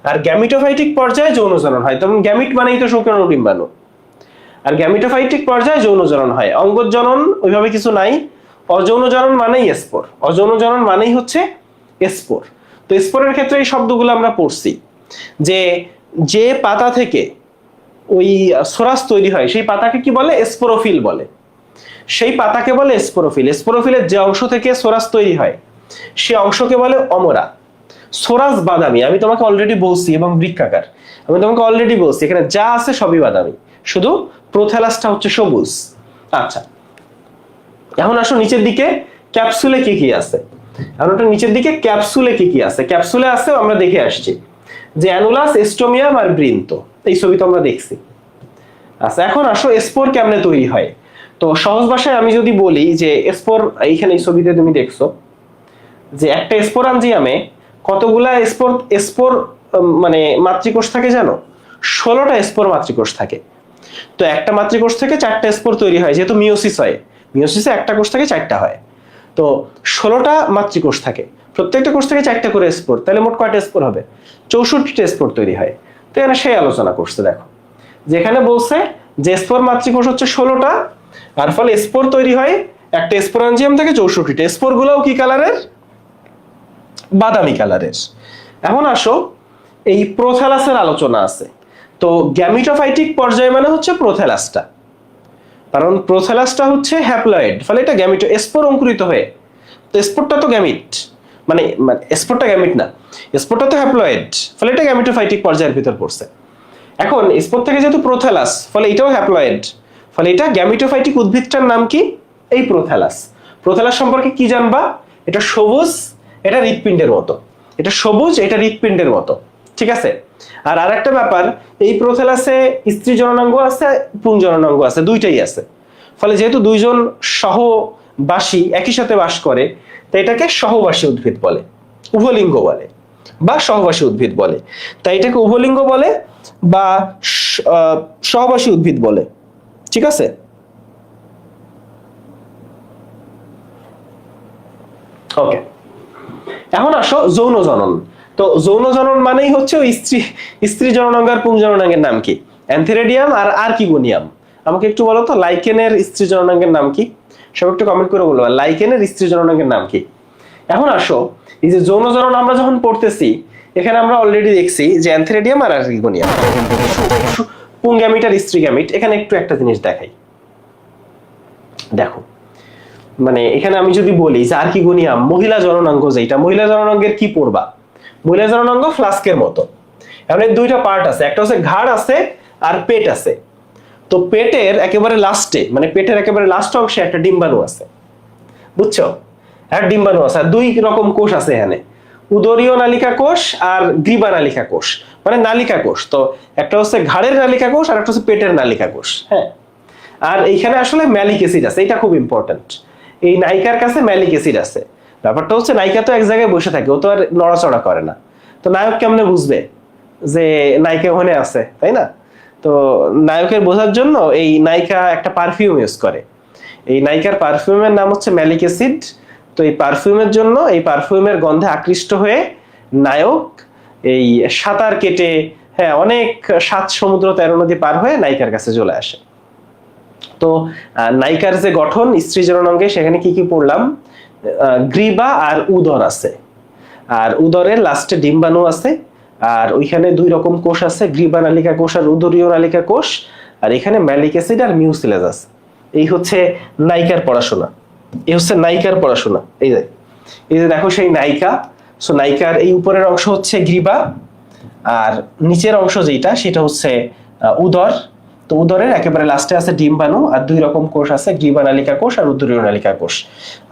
আর গ্যামিটোফাইটিক পর্যায়ে যৌন জনন হয়। তখন গ্যামিট মানেই তো শুক্রাণু ডিম্বাণু, আর গ্যামিটোফাইটিক পর্যায়ে যৌন জনন হয়। অঙ্গজ জনন ওইভাবে কিছু নাই। অযৌন জনন মানেই স্পোর, অযৌন জনন মানেই হচ্ছে স্পোর। তো স্পোরের ক্ষেত্রে এই শব্দগুলো আমরা পড়ছি, যে যে পাতা থেকে ওই সোরাস তৈরি হয় সেই পাতাকে কি বলে? স্পোরোফিল বলে। সেই পাতাকে বলে স্পোরোফিল। স্পোরোফিলের যে অংশ থেকে সোরাস তৈরি হয় সে অংশকে বলে অমরা। সোরাস বাদামি, আমি তোমাকে অলরেডি বলছি, এবং বৃক্কাকার, আমি তোমাকে অলরেডি বলছি, এখানে যা আছে সবই বাদামি, শুধু প্রোথ্যালাসটা হচ্ছে সবুজ। আচ্ছা, এখন আসো নিচের দিকে, ক্যাপসুলে কি কি আছে। এখন ওটা নিচের দিকে ক্যাপসুলে কি কি আছে। ক্যাপসুলে আছে আমরা দেখে আসছি যে অ্যানুলাস, এস্টোমিয়াম আর বৃন্ত, এই ছবি তো আমরা দেখছি। আচ্ছা, এখন আসো স্পোর কেমনে তৈরি হয়। তো সহজ ভাষায় আমি যদি বলি যে স্পোর, এইখানে এই ছবিতে তুমি দেখছো যে একটা স্পোরাঞ্জিয়ামে কতগুলা স্পোর স্পোর মানে মাতৃকোষ থাকে জানো? 16টা স্পোর মাতৃকোষ থাকে। তো একটা মাতৃকোষ থেকে 4টা স্পোর তৈরি হয়, যেহেতু মিওসিস হয়, মিওসিসে একটা কোষ থেকে 4টা হয়। তো 16টা মাতৃকোষ থাকে, প্রত্যেকটা কোষ থেকে 4টা করে স্পোর, তাহলে মোট কয়টা স্পোর হবে? 64টা স্পোর তৈরি হয়। তো এখানে সেই আলোচনা করছে, দেখো যেখানে বলছে যে স্পোর মাতৃকোষ হচ্ছে 16টা, আর ফলে স্পোর তৈরি হয় একটা স্পোরাঞ্জিয়াম থেকে 64টা। স্পোর গুলোও কি কালারের? বাদামি কালারের। এখন আসো, এই প্রোথ্যালাসের আলোচনা আছে। তো গ্যামিটোফাইটিক পর্যায়ে মানে হচ্ছে প্রোথ্যালাসটা, কারণ প্রোথ্যালাসটা হচ্ছে হ্যাপ্লয়েড, ফলে এটা গ্যামিটো স্পোর অঙ্কুরিত হয়ে। তো স্পোরটা তো গ্যামিট, মানে স্পোরটা গ্যামিট না, স্পোরটা তো হ্যাপ্লয়েড, ফলে এটা গ্যামিটোফাইটিক পর্যায়ের ভিতর পড়ছে। এখন স্পোর থেকে যেহেতু প্রোথ্যালাস, ফলে এটাও হ্যাপ্লয়েড, ফলে এটা গ্যামিটোফাইটিক উদ্ভিদটার নাম কি? এই প্রোথ্যালাস। প্রোথ্যালাস সম্পর্কে কি জানবা? এটা সবুজ, এটা হৃৎপিণ্ডের মতো, এটা সবুজ, এটা হৃৎপিণ্ডের মতো, ঠিক আছে? আর আরেকটা ব্যাপার, এই প্রোথ্যালাসে স্ত্রী জননাঙ্গ আছে, পুং জননাঙ্গ আছে, দুইটাই আছে। ফলে যেহেতু দুইজন সহবাসী একই সাথে বাস করে, তাই এটাকে সহবাসী উদ্ভিদ বলে, উভলিঙ্গ বলে, বা সহবাসী উদ্ভিদ বলে। তাই এটাকে উভলিঙ্গ বলে বা সহবাসী উদ্ভিদ বলে, ঠিক আছে? ওকে, এখন আসো যৌন জনন। তো যৌন জনন মানেই হচ্ছে ওই স্ত্রী জননাঙ্গ আর পুং জননাঙ্গের নাম কি? অ্যান্থেরেডিয়াম আর আর্কিগোনিয়াম। আমাকে একটু বলো তো, লাইকেনের স্ত্রী জননাঙ্গের নাম কি? সব একটু কমেন্ট করে বলবো, লাইকেনের স্ত্রী জননাঙ্গের নাম কি? এখন আসো, এই যে যৌন জনন আমরা যখন পড়তেছি, এখানে আমরা অলরেডি দেখছি যে অ্যান্থেরেডিয়াম আর আর্কিগোনিয়াম, পুং গ্যামিট আর স্ত্রী গ্যামিট। এখানে একটু একটা জিনিস দেখাই, দেখো মানে এখানে আমি যদি বলি যে আর্কিগোনিয়াম মহিলা জননাঙ্গ, যেটা মহিলা জননাঙ্গের কি পড়বা? মহিলা জননাঙ্গ ফ্লাস্কের মতো। এখন এর দুইটা পার্ট আছে, একটা হচ্ছে ঘাড় আছে আর পেট আছে। তো পেটের একেবারে লাস্টে, মানে পেটের একেবারে লাস্ট অংশে একটা ডিম্বাণু আছে, বুঝছো? আর ডিম্বাণু আছে, আর দুই রকম কোষ আছে এখানে, উদরীয় নালিকা কোষ আর গ্রীবা নালিকা কোষ, মানে নালিকা কোষ। তো একটা হচ্ছে ঘাড়ের নালিকা কোষ আর একটা হচ্ছে পেটের নালিকা কোষ। হ্যাঁ, আর এইখানে আসলে ম্যালিক অ্যাসিড আছে, এটা খুব ইম্পর্টেন্ট। এই নায়িকার কাছে ম্যালিক অ্যাসিড আছে। ব্যাপারটা হচ্ছে নায়িকা তো এক জায়গায় বসে থাকে, ও তো আর নড়াচড়া করে না। তো নায়ক কেমনে বুঝবে যে নায়িকা ওখানে আছে, তাই না? তো নায়কের বোঝার জন্য এই নায়িকা একটা পারফিউম ইউজ করে। এই নায়িকার পারফিউমের নাম হচ্ছে ম্যালিক অ্যাসিড। তো এই পারফিউমের জন্য, এই পারফিউমের গন্ধে আকৃষ্ট হয়ে নায়ক এই সাঁতার কেটে, হ্যাঁ, অনেক 7 সমুদ্র 13 নদী পার হয়ে নায়িকার কাছে চলে আসে। তো নায়িকার যে গঠন স্ত্রী জননাঙ্গে, সেখানে কি কি পড়লাম? গ্রীবা আর উদর আছে, আর উদরের লাস্টে ডিম্বাণু আছে, আর ওইখানে দুই রকম কোষ আছে, গ্রীবা নালিকা কোষ আর উদরীয় নালিকা কোষ, আর এখানে ম্যালিক অ্যাসিড আর মিউসিলেজ আছে। এই হচ্ছে নায়িকার পড়াশোনা, এই হচ্ছে নায়িকার পড়াশোনা। এই যে দেখো সেই নায়িকা। সো নায়িকার এই উপরের অংশ হচ্ছে গ্রীবা, আর নিচের অংশ যেটা সেটা হচ্ছে উদর। তো উদরের একেবারে লাস্টে আছে ডিম্বাণু, আর দুই রকম কোষ আছে, গ্রীবা নালিকা কোষ আর উদরীয় নালিকা কোষ।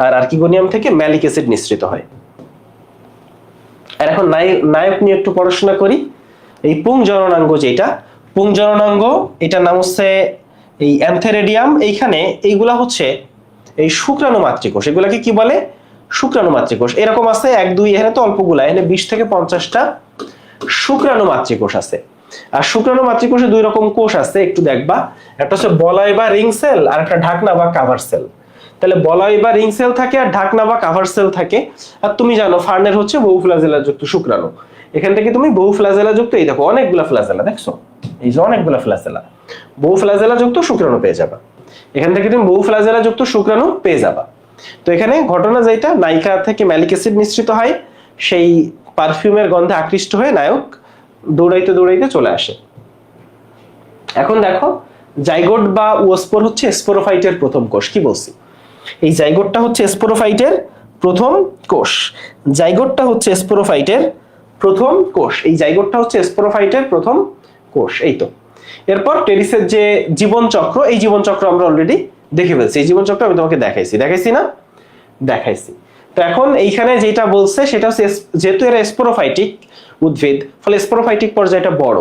আর আর্কিগোনিয়াম থেকে ম্যালিক অ্যাসিড নিঃসৃত হয়। আর এখন নায়ক নিয়ে একটু পড়াশোনা করি। এই পুং জননাঙ্গ যেটা, পুং জননাঙ্গ, এটার নাম হচ্ছে এই অ্যান্থেরেডিয়াম, এইখানে এইগুলা হচ্ছে এই শুক্রাণু মাতৃকোষ। এগুলাকে কি বলে? শুক্রাণু মাতৃকোষ। এরকম আছে 1 2, এখানে তো অল্পগুলা, এখানে 20 থেকে 50টা শুক্রাণু মাতৃকোষ আছে। আর শুক্রাণু মাতৃকোষে 2 রকম কোষ আছে, একটু দেখবা। একটা হচ্ছে বলয় বা রিং সেল, আর একটা ঢাকনা বা কাভার সেল। তাহলে বলয় বা রিং সেল থাকে, আর ঢাকনা বা কাভার সেল থাকে। আর তুমি জানো ফার্নের হচ্ছে বহু ফ্লাজেলা যুক্ত শুক্রাণু। এখান থেকে তুমি বহু ফ্লাজেলা যুক্ত, এই দেখো অনেকগুলা ফ্লাজেলা, দেখছো এই যে অনেকগুলা ফ্লাজেলা, বহু ফ্লাজেলা যুক্ত শুক্রাণু পেয়ে যাবা। এখান থেকে তুমি বহু ফ্লাজেলা যুক্ত শুক্রাণু পেয়ে যাবা। তো এখানে ঘটনা যেটা, নায়িকা থেকে ম্যালিক অ্যাসিড নিঃসৃত হয়, সেই পারফিউমের গন্ধে আকৃষ্ট হয়ে নায়ক দৌড়াইতে দৌড়াইতে চলে আসে। এখন দেখো, জাইগোট বা ওস্পোর হচ্ছে স্পোরোফাইটের প্রথম কোষ। কি বলছি? এই জাইগোটটা হচ্ছে স্পোরোফাইটের প্রথম কোষ। জাইগোটটা হচ্ছে স্পোরোফাইটের প্রথম কোষ। এই জাইগোটটা হচ্ছে স্পোরোফাইটের প্রথম কোষ। এই তো। এরপর টেরিসের যে জীবন চক্র, এই জীবন চক্র আমরা অলরেডি দেখে ফেলছি। এই জীবন চক্র আমি তোমাকে দেখাইছি না? দেখাইছি। তো এখন এইখানে যেটা বলছে সেটা হচ্ছে, যেহেতু এরা স্পোরোফাইটিক উদ্ভিদ, ফলে স্পোরোফাইটিক পর্যায়টা বড়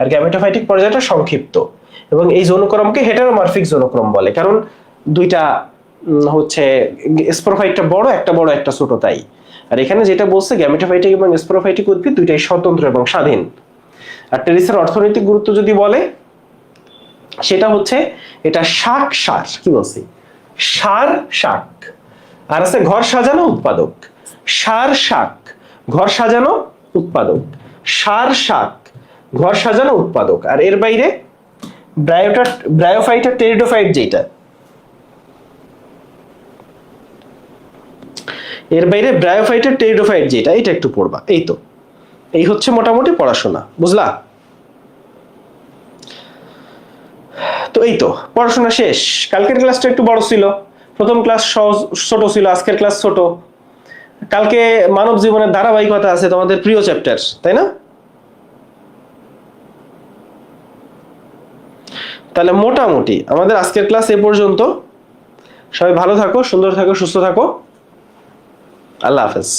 আর গ্যামেটোফাইটিক পর্যায়টা সংক্ষিপ্ত। এবং এই যৌনক্রমকে হেটেরোমরফিক যৌনক্রম বলে, কারণ দুইটা হচ্ছে স্পোরোফাইটটা বড়, একটা ছোট, তাই। আর এখানে যেটা বলছে, গ্যামেটোফাইটিক এবং স্পোরোফাইটিক উদ্ভিদ দুইটাই স্বতন্ত্র এবং স্বাধীন। আর টেরিসের অর্থনৈতিক গুরুত্ব যদি বলে, সেটা হচ্ছে এটা শাক সার। কি বলছি? সার শাক। আর আছে ঘর সাজানো উৎপাদক। সার শাক, ঘর সাজানো উৎপাদক। সার শাক, ঘর সাজানো উৎপাদক। আর এর বাইরে ব্রায়োফাইট আর টেরিডোফাইট, যেটা এর বাইরে ব্রায়োফাইট আর টেরিডোফাইট যেটা, এটা একটু পড়বা। এই তো, এই হচ্ছে মোটামুটি পড়াশোনা, বুঝলা? তো এই তো পড়াশোনা শেষ। কালকের ক্লাসটা একটু বড় ছিল, প্রথম ক্লাস ছোট ছিল, আজকের ক্লাস ছোট। কালকে মানব জীবনের ধারাবাহিকতা আছে, তোমাদের প্রিয় চ্যাপ্টার, তাই না? তাহলে মোটামুটি আমাদের আজকের ক্লাস এ পর্যন্ত। সবাই ভালো থাকো, সুন্দর থাকো, সুস্থ থাকো। আল্লাহ হাফেজ।